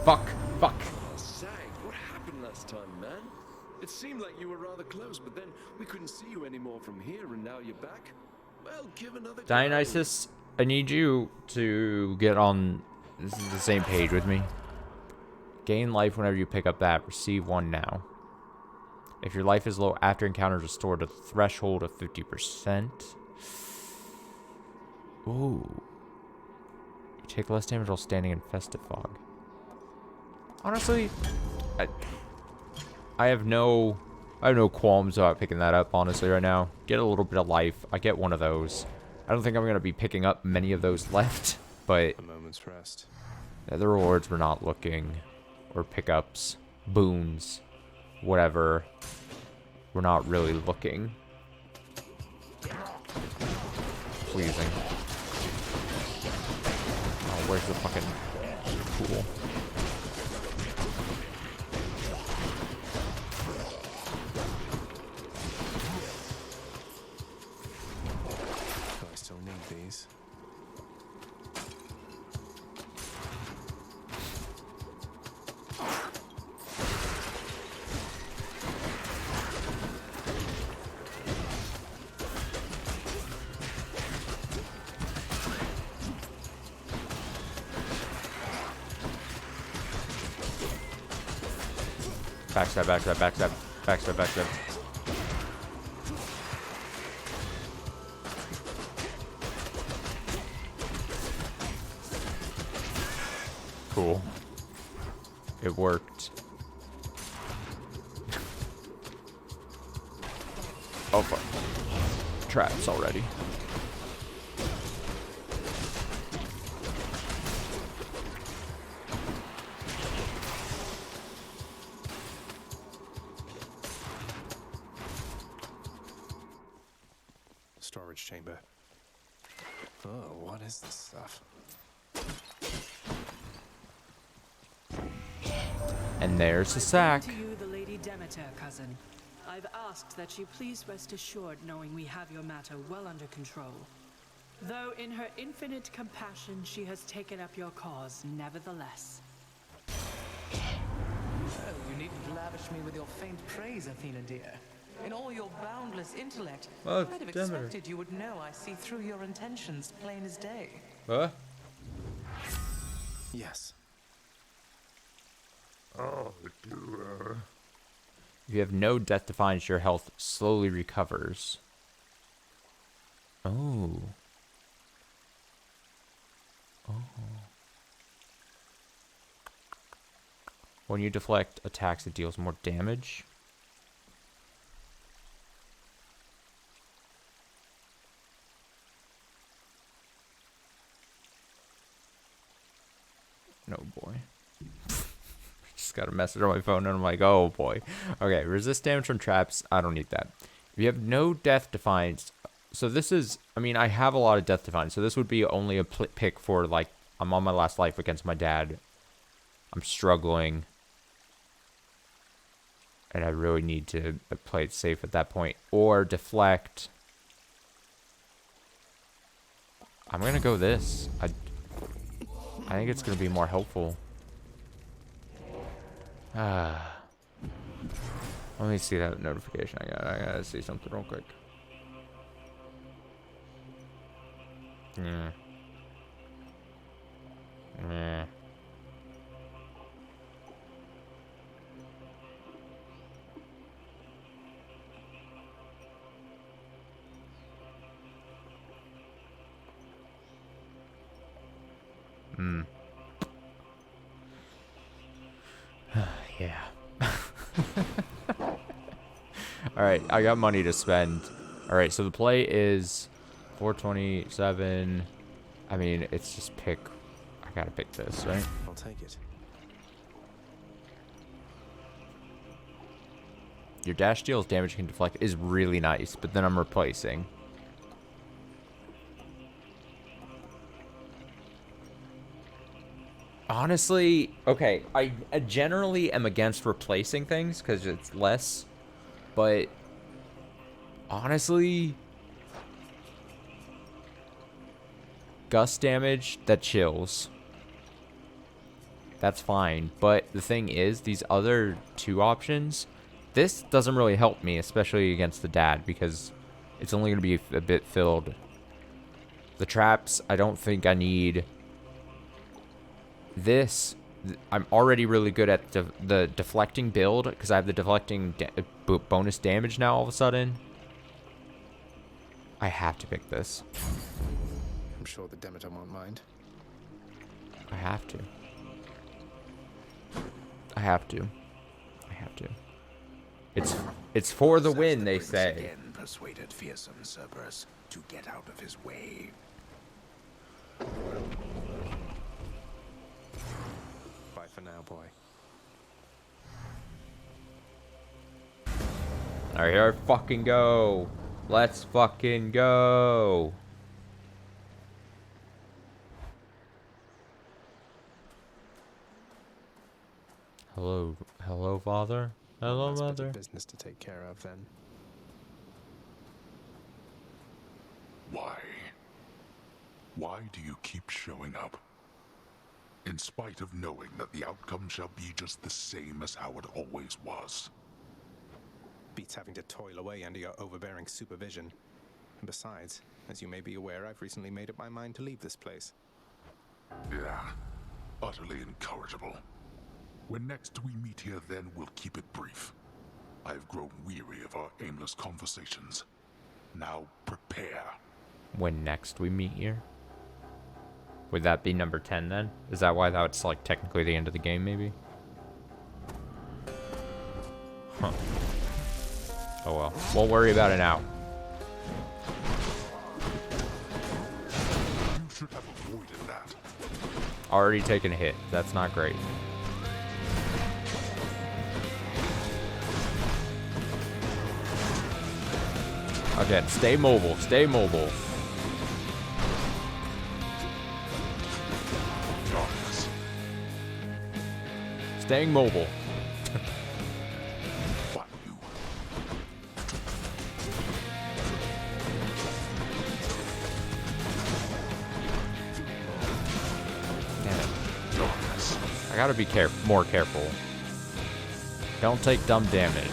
Fuck. Fuck. Zag, what happened last time, man? It seemed like you were rather close, but then we couldn't see you anymore from here, and now you're back? Well, give another go. Dionysus, I need you to get on the same page with me. Gain life whenever you pick up that. Receive one now. If your life is low after encounters, restore to the threshold of 50%. Ooh. You take less damage while standing in festive fog. Honestly, I have no qualms about picking that up, honestly, right now. Get a little bit of life. I get one of those. I don't think I'm going to be picking up many of those left, but A moment's rest. the rewards were not looking, or pickups, boons, whatever, we're not really looking pleasing. Oh, where's the fucking pool? Do I still need these? Backstab, backstab, backstab, backstab, backstab. Cool. It worked. Oh fuck. Traps already. Storage chamber. Oh, what is this stuff? And there's the sack. To you, the Lady Demeter, cousin. I've asked that you please rest assured knowing we have your matter well under control. Though in her infinite compassion, she has taken up your cause, nevertheless. Oh, you needn't lavish me with your faint praise, Athena dear. In all your boundless intellect, Oh, I'd have Demeter. expected you would know I see through your intentions plain as day. Huh? Yes. Oh, dear. If you have no death defiance, your health slowly recovers. Oh. Oh. When you deflect attacks, it deals more damage. No boy. Just got a message on my phone and I'm like, oh boy. Okay, resist damage from traps. I don't need that. If you have no death defiance, so this is, I mean, I have a lot of death defiance, so this would be only a pick for, like, I'm on my last life against my dad. I'm struggling. And I really need to play it safe at that point. Or deflect. I'm going to go this. I think it's going to be more helpful. Let me see that notification I got. I gotta see something real quick. Yeah. Yeah. Yeah. Alright, I got money to spend. Alright, so the play is 427. I mean, it's just pick. I gotta pick this, right? I'll take it. Your dash deals damage you can deflect is really nice, but then I'm replacing. Honestly, okay, I generally am against replacing things because it's less, but honestly, gust damage, that chills. That's fine, but the thing is, these other two options, this doesn't really help me, especially against the dad, because it's only going to be a bit filled. The traps, I don't think I need. This, I'm already really good at the deflecting build, because I have the deflecting bonus damage now all of a sudden. I have to pick this. I'm sure the Demeter won't mind. I have to. I have to. I have to. It's for the win, they say. Again persuaded fearsome Cerberus to get out of his way. Bye for now, boy. Alright, here I fucking go. Let's fucking go. Hello, hello, father. Hello, That's a bit mother. of business to take care of, then. Why? Why do you keep showing up? In spite of knowing that the outcome shall be just the same as how it always was. Beats having to toil away under your overbearing supervision. And besides, as you may be aware, I've recently made up my mind to leave this place. Yeah, utterly incorrigible. When next we meet here, then we'll keep it brief. I've grown weary of our aimless conversations. Now prepare. When next we meet here? Would that be number 10 then? Is that why that's like technically the end of the game maybe? Huh. Oh well. We'll worry about it now. You should have avoided that. Already taken a hit. That's not great. Again, stay mobile. Stay mobile. Darkness. Staying mobile. But you. Damn it. Darkness. I gotta be more careful. Don't take dumb damage.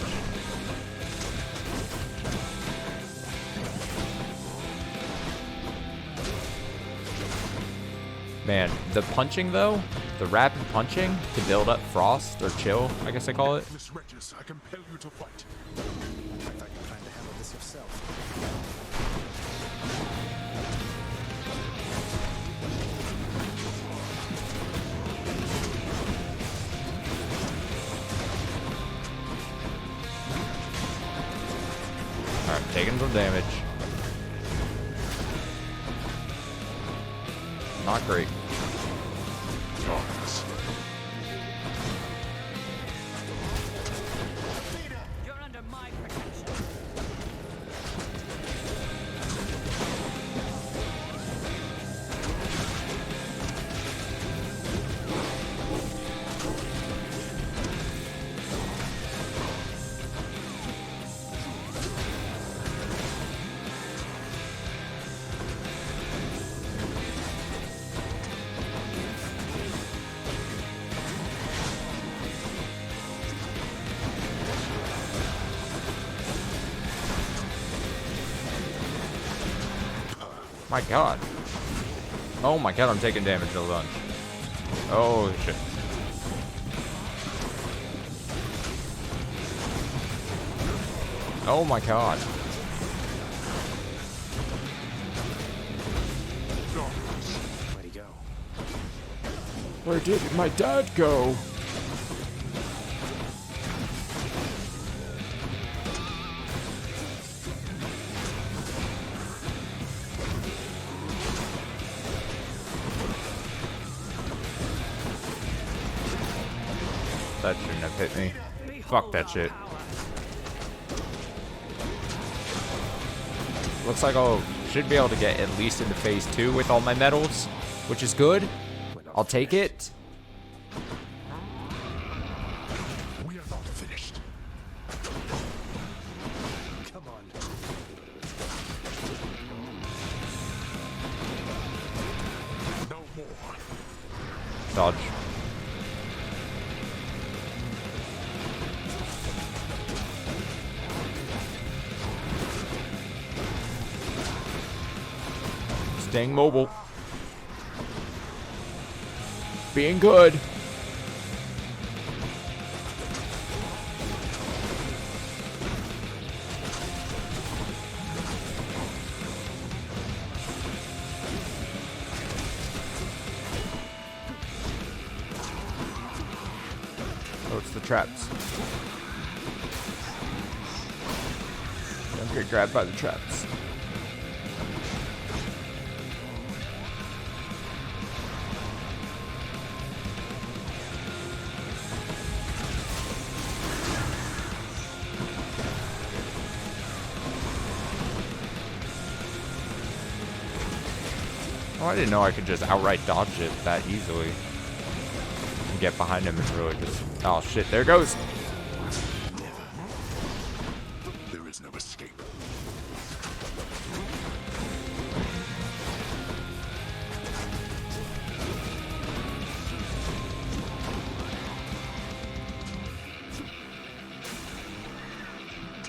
Man, the punching though, the rapid punching to build up frost or chill, I guess I call it. Miss Regis, I compel you to fight. I thought you planned to handle this yourself. Alright, taking some damage. Not great. Darkness. You're under my protection. My god. Oh my god, I'm taking damage a bunch. Oh shit. Oh my god. Where'd he go? Where did my dad go? That shouldn't have hit me. Fuck that shit. Looks like I should be able to get at least into phase 2 with all my medals, which is good. I'll take it. We are not finished. Come on. No more. Dodge. Staying mobile. Being good. Oh, it's the traps. Don't get grabbed by the traps. Oh, I didn't know I could just outright dodge it that easily. And get behind him and really just... Oh shit, there it goes! There is no escape.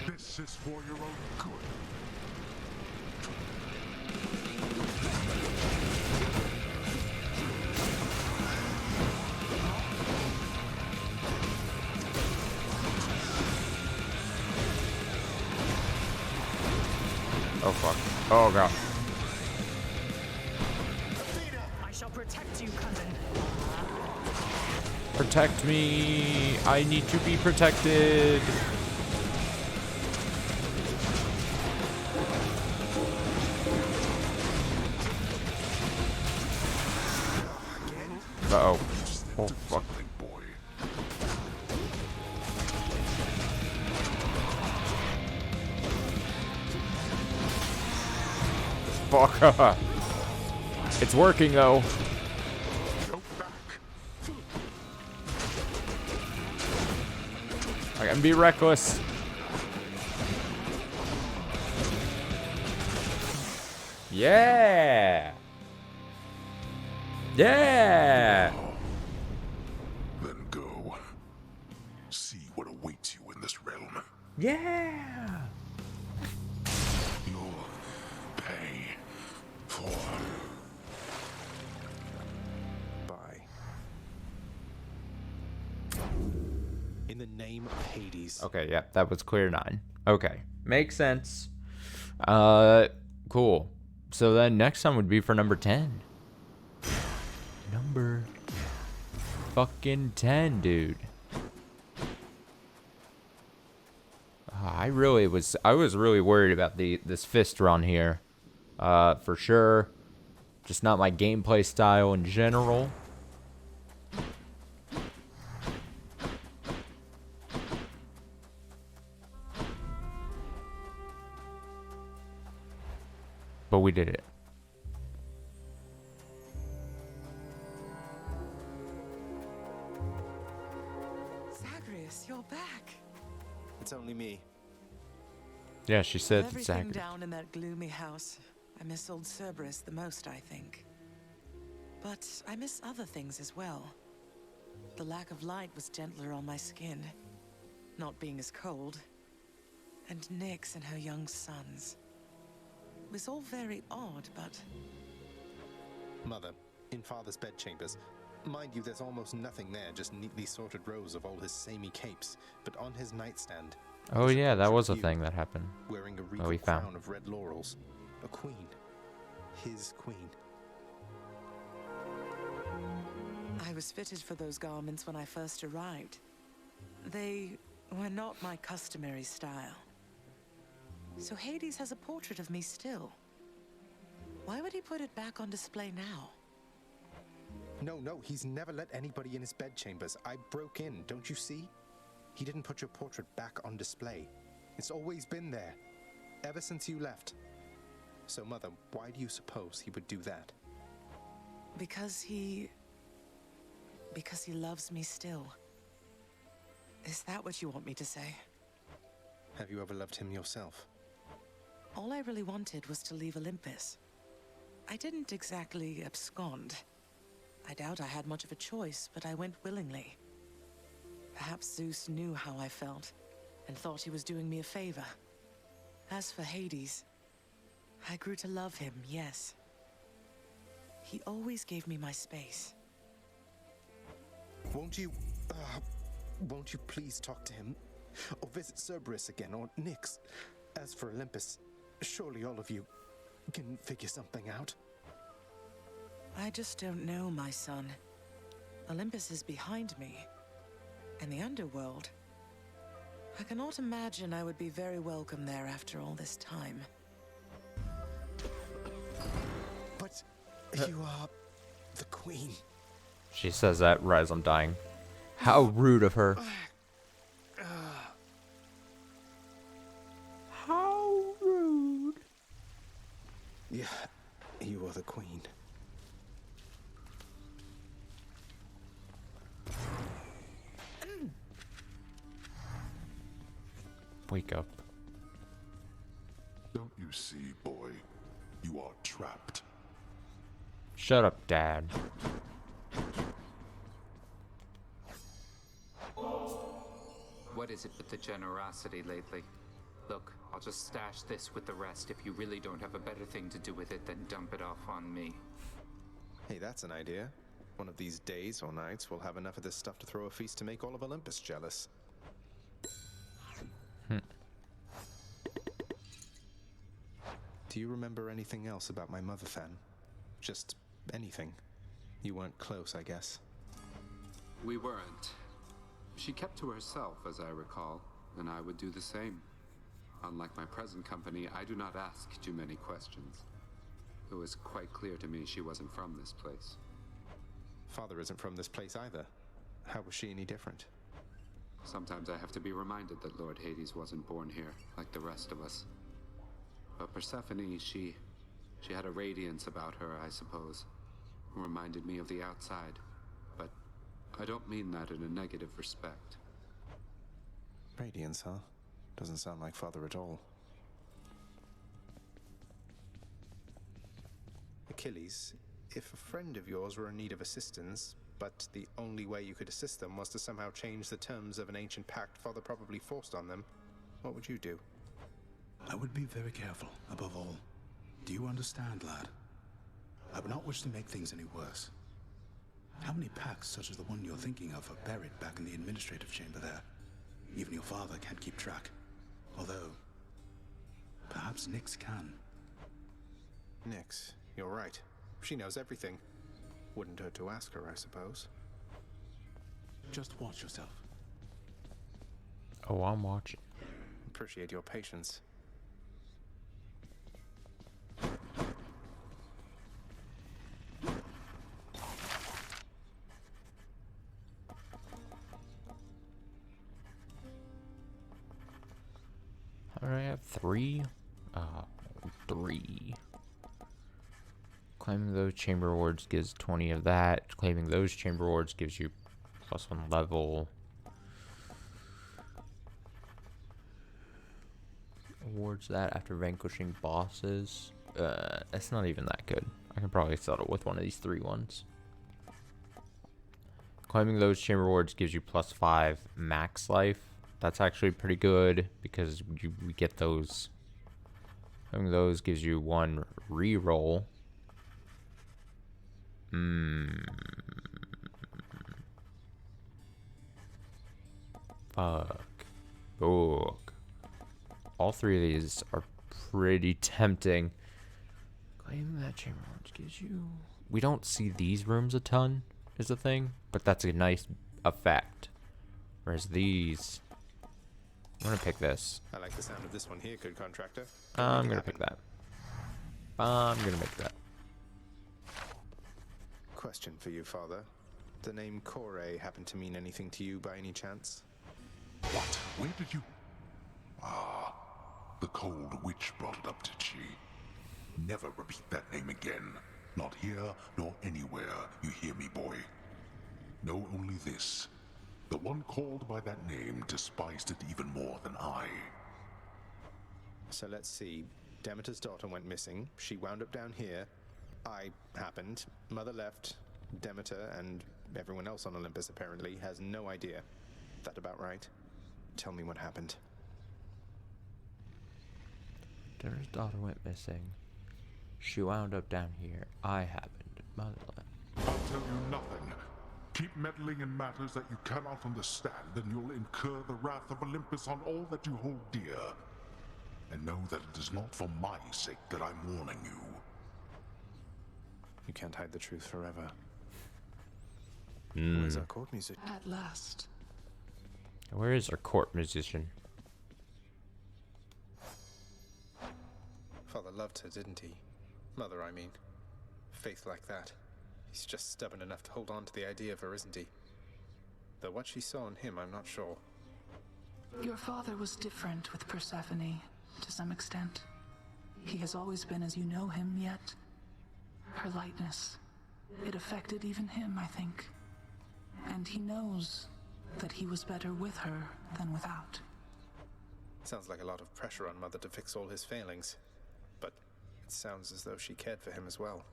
This is for your own good. Oh fuck. Oh god. I shall protect you, cousin. Protect me. I need to be protected. Uh-oh. Oh, fuck. Fuck. It's working, though. I can be reckless. Yeah. Yeah. Then go. See what awaits you in this realm. Yeah. You'll pay for. Bye. In the name of Hades. Okay, yeah, that was clear 9. Okay, makes sense. Cool. So then next time would be for number 10. Number fucking 10, dude. I was really worried about this fist run here. For sure. Just not my gameplay style in general. But we did it. Zagreus, you're back. It's only me. Yeah, she said With it's everything Zagreus. down in that gloomy house, I miss old Cerberus the most, I think. But I miss other things as well. The lack of light was gentler on my skin, not being as cold. And Nyx and her young sons. It was all very odd, but... Mother, in Father's bedchambers. Mind you, there's almost nothing there, just neatly sorted rows of all his samey capes. But on his nightstand... Oh is yeah, that portrait was a of you, thing that happened. wearing a Oh, regal we found. crown of red laurels. A queen. His queen. I was fitted for those garments when I first arrived. They were not my customary style. So Hades has a portrait of me still. Why would he put it back on display now? No, he's never let anybody in his bedchambers. I broke in, don't you see? He didn't put your portrait back on display. It's always been there. Ever since you left. So, Mother, why do you suppose he would do that? Because he loves me still. Is that what you want me to say? Have you ever loved him yourself? All I really wanted was to leave Olympus. I didn't exactly abscond. I doubt I had much of a choice, but I went willingly. Perhaps Zeus knew how I felt, and thought he was doing me a favor. As for Hades, I grew to love him, yes. He always gave me my space. Won't you please talk to him? Or visit Cerberus again, or Nyx? As for Olympus, surely all of you can figure something out. I just don't know, my son. Olympus is behind me. And the Underworld. I cannot imagine I would be very welcome there after all this time. But you are the queen. She says that right as I'm dying. How rude of her. How rude. Yeah, you are the queen. Wake up. Don't you see, boy? You are trapped. Shut up, Dad. What is it with the generosity lately? Look, I'll just stash this with the rest. If you really don't have a better thing to do with it, then dump it off on me. Hey, that's an idea. One of these days or nights, we'll have enough of this stuff to throw a feast to make all of Olympus jealous. Do you remember anything else about my mother, Fen? Just anything? You weren't close, I guess. We weren't. She kept to herself, as I recall, and I would do the same. Unlike my present company, I do not ask too many questions. It was quite clear to me she wasn't from this place. Father isn't from this place either. How was she any different? Sometimes I have to be reminded that Lord Hades wasn't born here, like the rest of us. But Persephone, she had a radiance about her, I suppose. Reminded me of the outside. But I don't mean that in a negative respect. Radiance, huh? Doesn't sound like Father at all. Achilles, if a friend of yours were in need of assistance, but the only way you could assist them was to somehow change the terms of an ancient pact Father probably forced on them, what would you do? I would be very careful, above all. Do you understand, lad? I would not wish to make things any worse. How many pacts such as the one you're thinking of are buried back in the administrative chamber there? Even your father can't keep track. Although, perhaps Nyx can. Nyx, you're right. She knows everything. Wouldn't hurt to ask her, I suppose. Just watch yourself. Oh, I'm watching. Appreciate your patience. How do I have 3? 3. Claiming those chamber wards gives 20 of that. Claiming those chamber wards gives you +1 level. Awards that after vanquishing bosses. That's not even that good. I can probably settle with one of these 3 ones. Claiming those chamber wards gives you +5 max life. That's actually pretty good because we get those. Claiming those gives you 1 reroll. Fuck. All 3 of these are pretty tempting. Claiming that chamber wards gives you. We don't see these rooms a ton, is the thing, but that's a nice effect. Whereas these, I'm gonna pick this. I like the sound of this one here, good contractor. I'm gonna pick that. I'm gonna make that. Question for you, Father. The name Kore happen to mean anything to you by any chance? What? Where did you... Ah, the cold witch brought it up, did she? Never repeat that name again. Not here, nor anywhere. You hear me, boy? Know only this. The one called by that name despised it even more than I. So let's see. Demeter's daughter went missing. She wound up down here. I happened. Mother left. Demeter and everyone else on Olympus apparently has no idea. That about right? Tell me what happened. Demeter's daughter went missing. She wound up down here. I happened. Mother left. I'll tell you nothing. Keep meddling in matters that you cannot understand, and you'll incur the wrath of Olympus on all that you hold dear. And know that it is not for my sake that I'm warning you. You can't hide the truth forever. Where's our court music? At last. Where is our court musician? Father loved her, didn't he? Mother, I mean. Faith like that. He's just stubborn enough to hold on to the idea of her, isn't he? Though what she saw in him, I'm not sure. Your father was different with Persephone, to some extent. He has always been as you know him, yet her lightness, it affected even him, I think. And he knows that he was better with her than without. Sounds like a lot of pressure on Mother to fix all his failings. But it sounds as though she cared for him as well.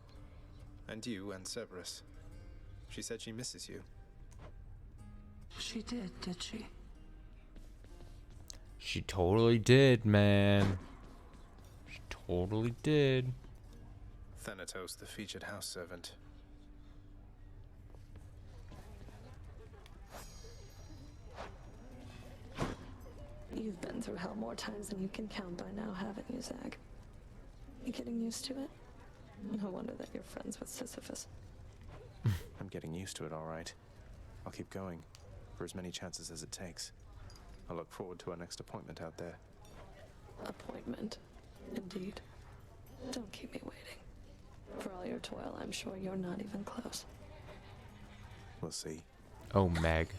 And you and Cerberus. She said she misses you. She did she? She totally did, man. She totally did. Thanatos, the featured house servant. You've been through hell more times than you can count by now, haven't you, Zag? You getting used to it? No wonder that you're friends with Sisyphus. I'm getting used to it, all right. I'll keep going, for as many chances as it takes. I look forward to our next appointment out there. Appointment, indeed. Don't keep me waiting. For all your toil, I'm sure you're not even close. We'll see. Oh, Meg.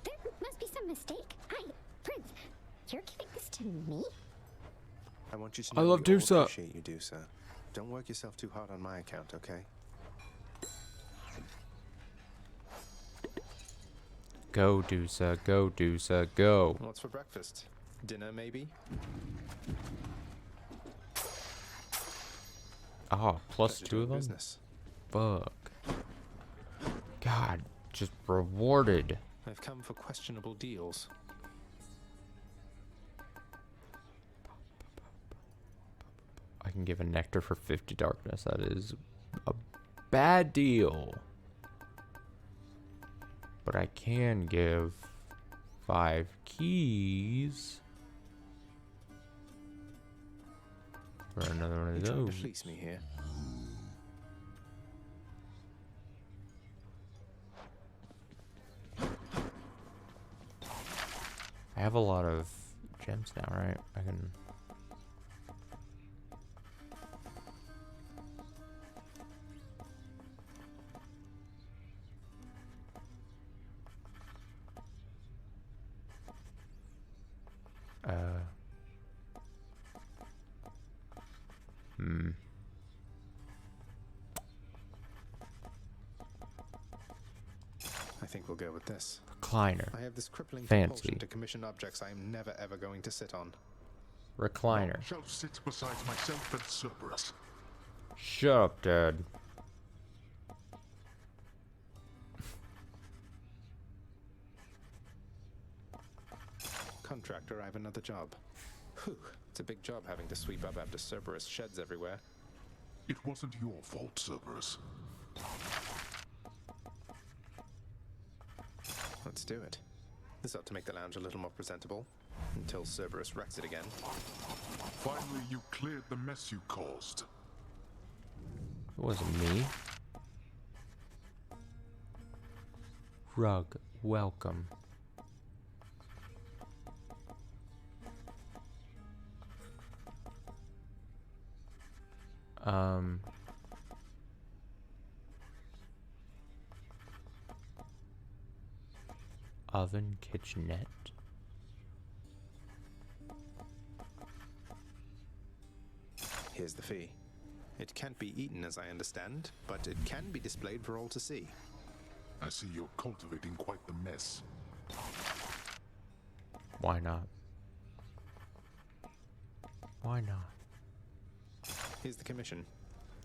There must be some mistake. Prince, you're giving this to me? I want you to I know love we all Dusa. appreciate you, Dusa. Don't work yourself too hard on my account, okay? Go, Dusa. Go, Dusa. Go. What's for breakfast? Dinner, maybe? Ah, plus Pleasure 2 of doing them? business. Fuck. God, just rewarded. I've come for questionable deals. I can give a nectar for 50 darkness. That is a bad deal. But I can give 5 keys for another one of You trying to those. fleece me here? I have a lot of gems now, right? I can... I think we'll go with this. Recliner. I have this crippling Fancy. compulsion to commission objects I am never ever going to sit on. Recliner. Shall sit beside myself and Cerberus. Shut up, Dad. Contractor, I have another job. Whew, it's a big job having to sweep up after Cerberus sheds everywhere. It wasn't your fault, Cerberus. Let's do it. This ought to make the lounge a little more presentable. Until Cerberus wrecks it again. Finally, you cleared the mess you caused. It wasn't me. Rug, welcome. Oven kitchenette. Here's the fee. It can't be eaten as I understand, but it can be displayed for all to see. I see you're cultivating quite the mess. Why not? Why not? Here's the commission.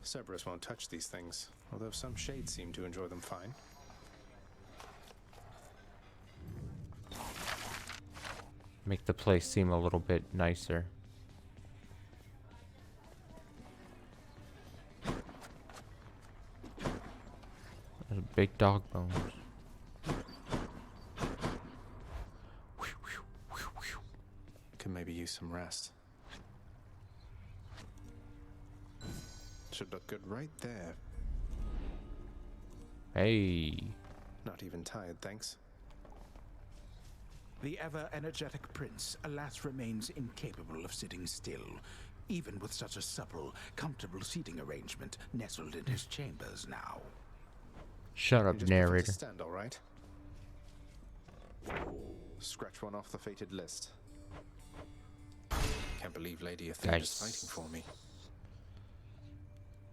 Cerberus won't touch these things, although some shades seem to enjoy them fine. Make the place seem a little bit nicer. There's big dog bones. Could maybe use some rest. Should look good right there. Hey. Not even tired, thanks. The ever-energetic prince, alas, remains incapable of sitting still, even with such a supple, comfortable seating arrangement nestled in his chambers now. Shut up, You just prefer to narrator. stand, all right? Scratch one off the fated list. Can't believe Lady Athena is Nice. fighting for me.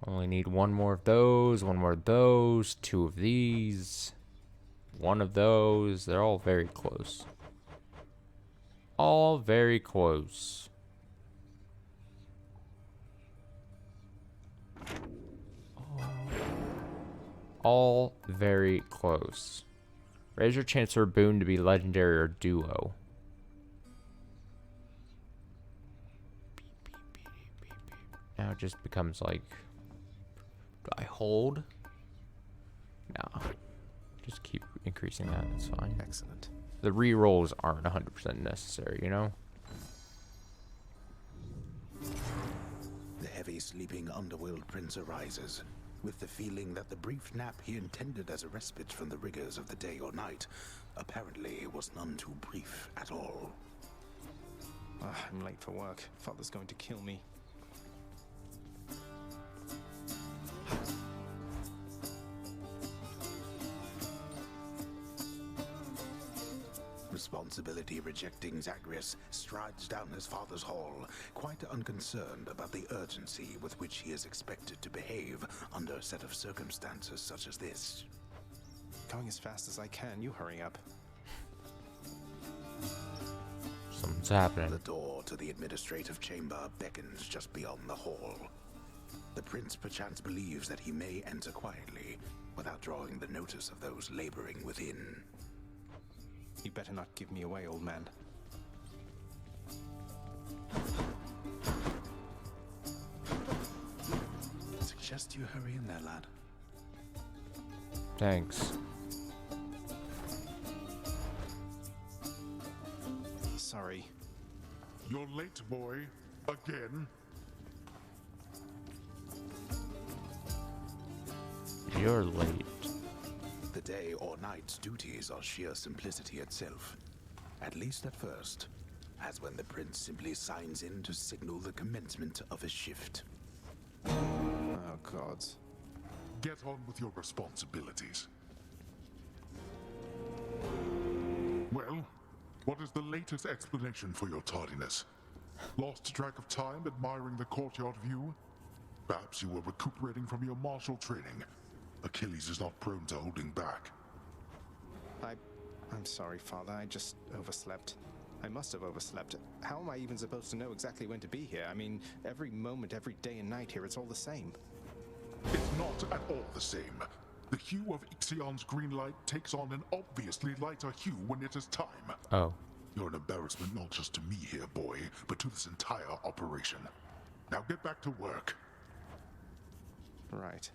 Only need one more of those, one more of those, 2 of these, 1 of those. They're all very close. All very close. All very close. Raise your chance for a boon to be legendary or duo. Now it just becomes like, do I hold? No. Just keep increasing that. It's fine. Excellent. The re-rolls aren't 100% necessary, you know? The heavy sleeping Underworld prince arises, with the feeling that the brief nap he intended as a respite from the rigors of the day or night apparently was none too brief at all. I'm late for work. Father's going to kill me. Responsibility rejecting Zagreus strides down his father's hall, quite unconcerned about the urgency with which he is expected to behave under a set of circumstances such as this. Going as fast as I can, you hurry up. Something's happening. The door to the administrative chamber beckons just beyond the hall. The prince perchance believes that he may enter quietly, without drawing the notice of those laboring within. You better not give me away, old man. Suggest you hurry in there, lad. Thanks. Sorry. You're late, boy. Again. You're late. The day or night's duties are sheer simplicity itself, at least at first, as when the prince simply signs in to signal the commencement of his shift. Oh, gods. Get on with your responsibilities. Well, what is the latest explanation for your tardiness? Lost track of time admiring the courtyard view? Perhaps you were recuperating from your martial training. Achilles is not prone to holding back. I'm sorry, Father. I just overslept. I must have overslept. How am I even supposed to know exactly when to be here? I mean, every moment, every day and night here, it's all the same. It's not at all the same. The hue of Ixion's green light takes on an obviously lighter hue when it is time. Oh. You're an embarrassment not just to me here, boy, but to this entire operation. Now get back to work. Right.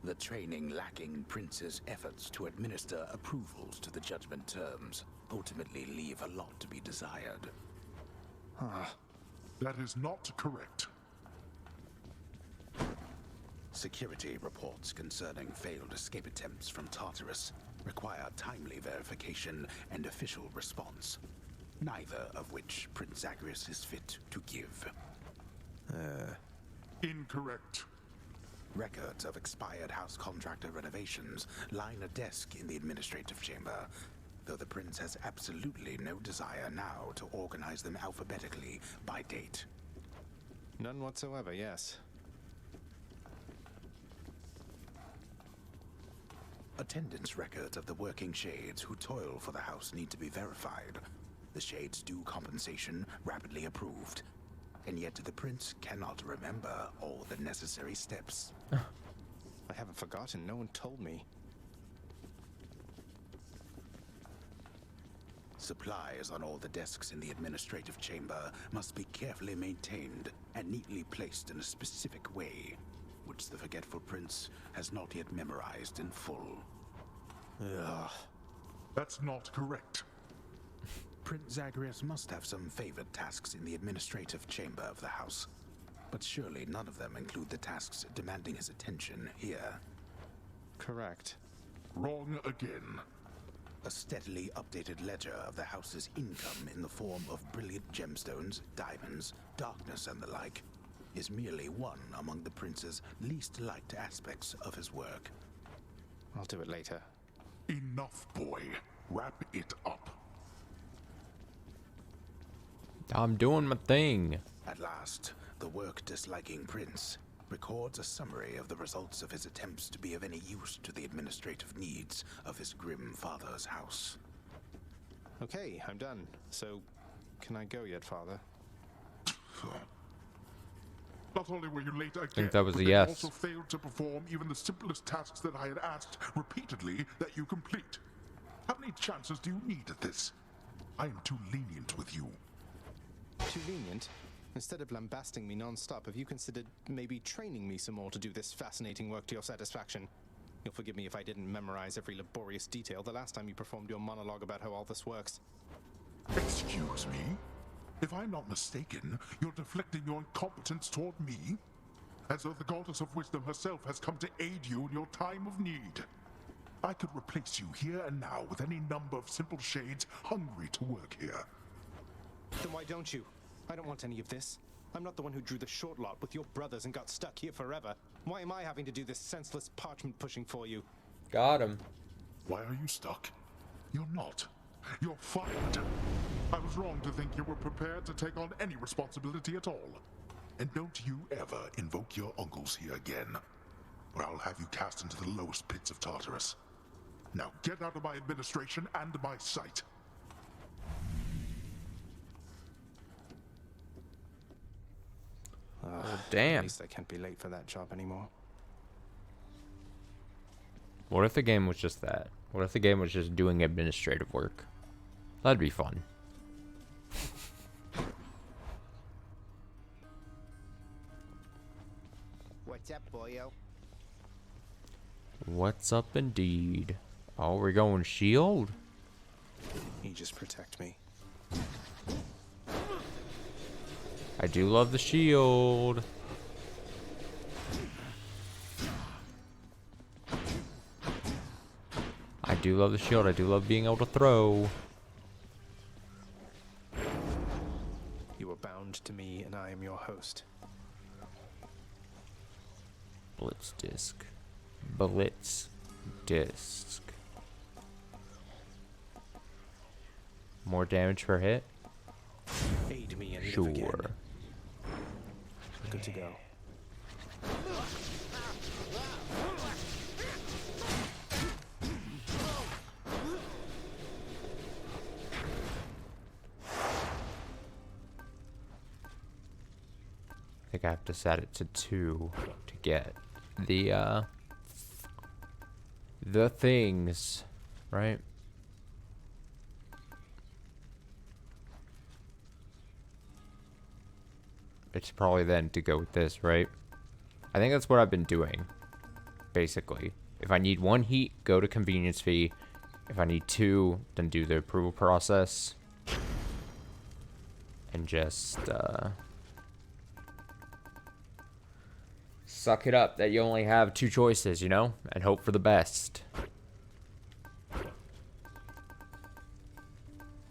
The training lacking prince's efforts to administer approvals to the judgment terms ultimately leave a lot to be desired. That is not correct. Security reports concerning failed escape attempts from Tartarus require timely verification and official response, neither of which Prince Zagreus is fit to give. Incorrect. Records of expired house contractor renovations line a desk in the administrative chamber, though the prince has absolutely no desire now to organize them alphabetically by date. None whatsoever, yes. Attendance records of the working shades who toil for the house need to be verified. The shades' due compensation rapidly approved. And yet the prince cannot remember all the necessary steps. I haven't forgotten. No one told me. Supplies on all the desks in the administrative chamber must be carefully maintained and neatly placed in a specific way, which the forgetful prince has not yet memorized in full. Ugh. That's not correct. Prince Zagreus must have some favored tasks in the administrative chamber of the house, but surely none of them include the tasks demanding his attention here. Correct. Wrong again. A steadily updated ledger of the house's income in the form of brilliant gemstones, diamonds, darkness, and the like is merely one among the prince's least liked aspects of his work. I'll do it later. Enough, boy. Wrap it up. I'm doing my thing. At last, the work-disliking prince records a summary of the results of his attempts to be of any use to the administrative needs of his grim father's house. Okay, I'm done. So, can I go yet, Father? Not only were you late again, I think that was but a you yes. also failed to perform even the simplest tasks that I had asked repeatedly that you complete. How many chances do you need at this? I am too lenient with you. Too lenient? Instead of lambasting me non-stop, have you considered maybe training me some more to do this fascinating work to your satisfaction? You'll forgive me if I didn't memorize every laborious detail the last time you performed your monologue about how all this works. Excuse me? If I'm not mistaken, you're deflecting your incompetence toward me? As though the goddess of wisdom herself has come to aid you in your time of need. I could replace you here and now with any number of simple shades hungry to work here. Then why don't you? I don't want any of this. I'm not the one who drew the short lot with your brothers and got stuck here forever. Why am I having to do this senseless parchment pushing for you? Got him. Why are you stuck? You're not. You're fired. I was wrong to think you were prepared to take on any responsibility at all. And don't you ever invoke your uncles here again, or I'll have you cast into the lowest pits of Tartarus. Now get out of my administration and my sight. Oh, damn. At least I can't be late for that job anymore. What if the game was just that? What if the game was just doing administrative work? That'd be fun. What's up, boyo? What's up indeed? Oh, we're going shield? You just protect me. I do love the shield. I do love the shield. I do love being able to throw. You are bound to me, and I am your host. Blitz disc. Blitz disc. More damage per hit? Aid me and sure. live again. Good to go. I think I have to set it to 2 to get the things, right? It's probably then to go with this, right? I think that's what I've been doing, basically. If I need 1 heat, go to convenience fee. If I need 2, then do the approval process. And just, suck it up that you only have 2 choices, you know? And hope for the best.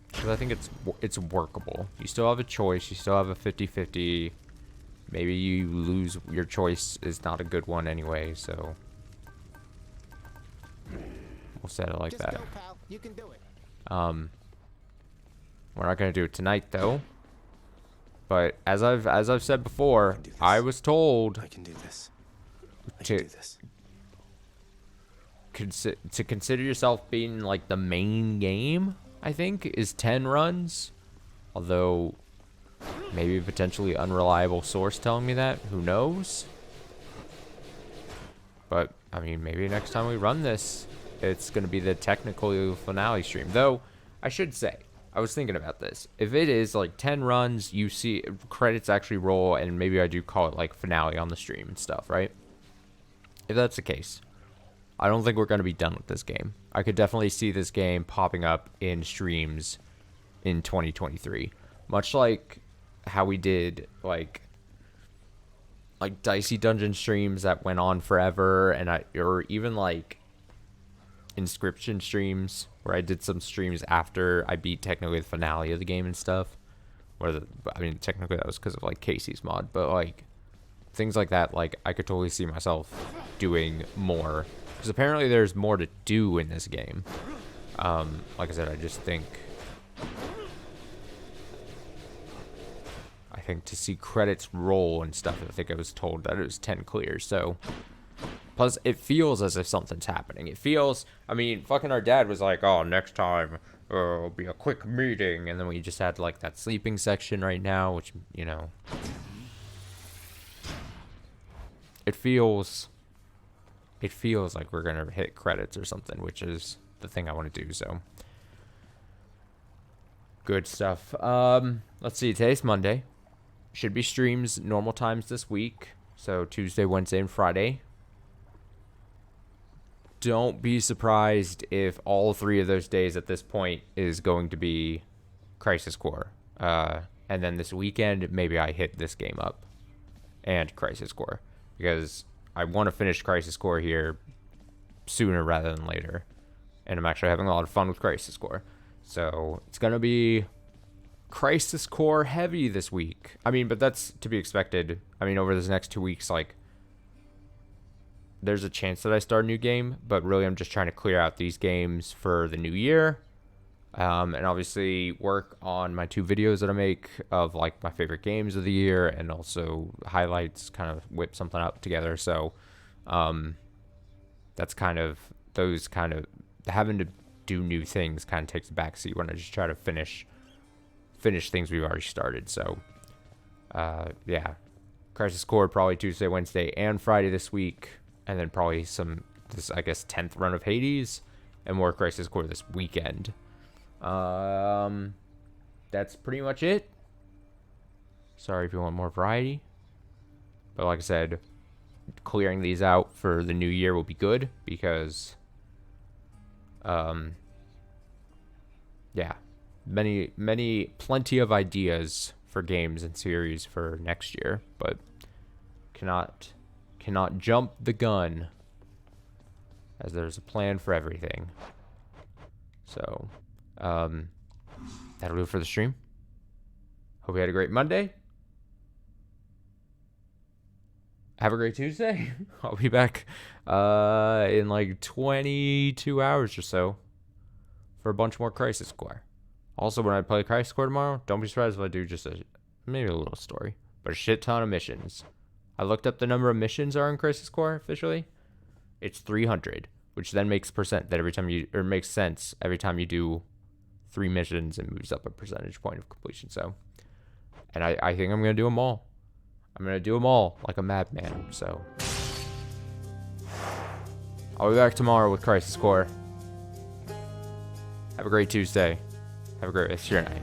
Because I think it's workable. You still have a choice. You still have a 50-50. Maybe you lose. Your choice is not a good one anyway, so we'll set it like Just that. go, pal. You can do it. We're not gonna do it tonight though. But as I've said before, I was told I can do this. to consider yourself being like the main game. I think is 10 runs, although maybe a potentially unreliable source telling me that. Who knows? But I mean, maybe next time we run this, it's gonna be the technical finale stream. Though I should say, I was thinking about this. If it is like 10 runs, you see credits actually roll, and maybe I do call it like finale on the stream and stuff, right? If that's the case, I don't think we're going to be done with this game. I could definitely see this game popping up in streams in 2023. Much like how we did like Dicey Dungeon streams that went on forever, and or even like Inscription streams where I did some streams after I beat technically the finale of the game and stuff. I mean, technically that was because of like Casey's mod, but like things like that, like I could totally see myself doing more, because apparently there's more to do in this game. Like I said, I just think to see credits roll and stuff, I think I was told that it was 10 clears, so plus it feels as if something's happening. It feels, I mean, fucking our dad was like, oh, next time it'll be a quick meeting, and then we just had like that sleeping section right now, which, you know, it feels like we're gonna hit credits or something, which is the thing I want to do. So good stuff. Let's see, today's Monday. Should be streams normal times this week, so Tuesday, Wednesday, and Friday. don't be surprised if all 3 of those days at this point is going to be Crisis Core. And then this weekend, maybe I hit this game up and Crisis Core, because I want to finish Crisis Core here sooner rather than later. And I'm actually having a lot of fun with Crisis Core. So it's going to be Crisis Core heavy this week. I mean, but that's to be expected. I mean, over this next 2 weeks, like, there's a chance that I start a new game, but really I'm just trying to clear out these games for the new year. And obviously work on my 2 videos that I make of like my favorite games of the year, and also highlights, kind of whip something up together. So that's kind of, those kind of, having to do new things kind of takes a backseat when I just try to finish things we've already started. So yeah, Crisis Core probably Tuesday, Wednesday, and Friday this week, and then probably this I guess 10th run of Hades, and more Crisis Core this weekend. That's pretty much it. Sorry if you want more variety, but like I said, clearing these out for the new year will be good, because yeah, plenty of ideas for games and series for next year, but cannot jump the gun, as there's a plan for everything. So that'll do it for the stream. Hope you had a great Monday. Have a great Tuesday. I'll be back in like 22 hours or so for a bunch more Crisis Core. Also, when I play Crisis Core tomorrow, don't be surprised if I do just maybe a little story, but a shit ton of missions. I looked up the number of missions are in Crisis Core officially. It's 300, which then makes makes sense every time you do 3 missions, and moves up a percentage point of completion. So, and I think I'm gonna do them all. I'm gonna do them all like a madman. So I'll be back tomorrow with Crisis Core. Have a great Tuesday. Have a great rest of your night.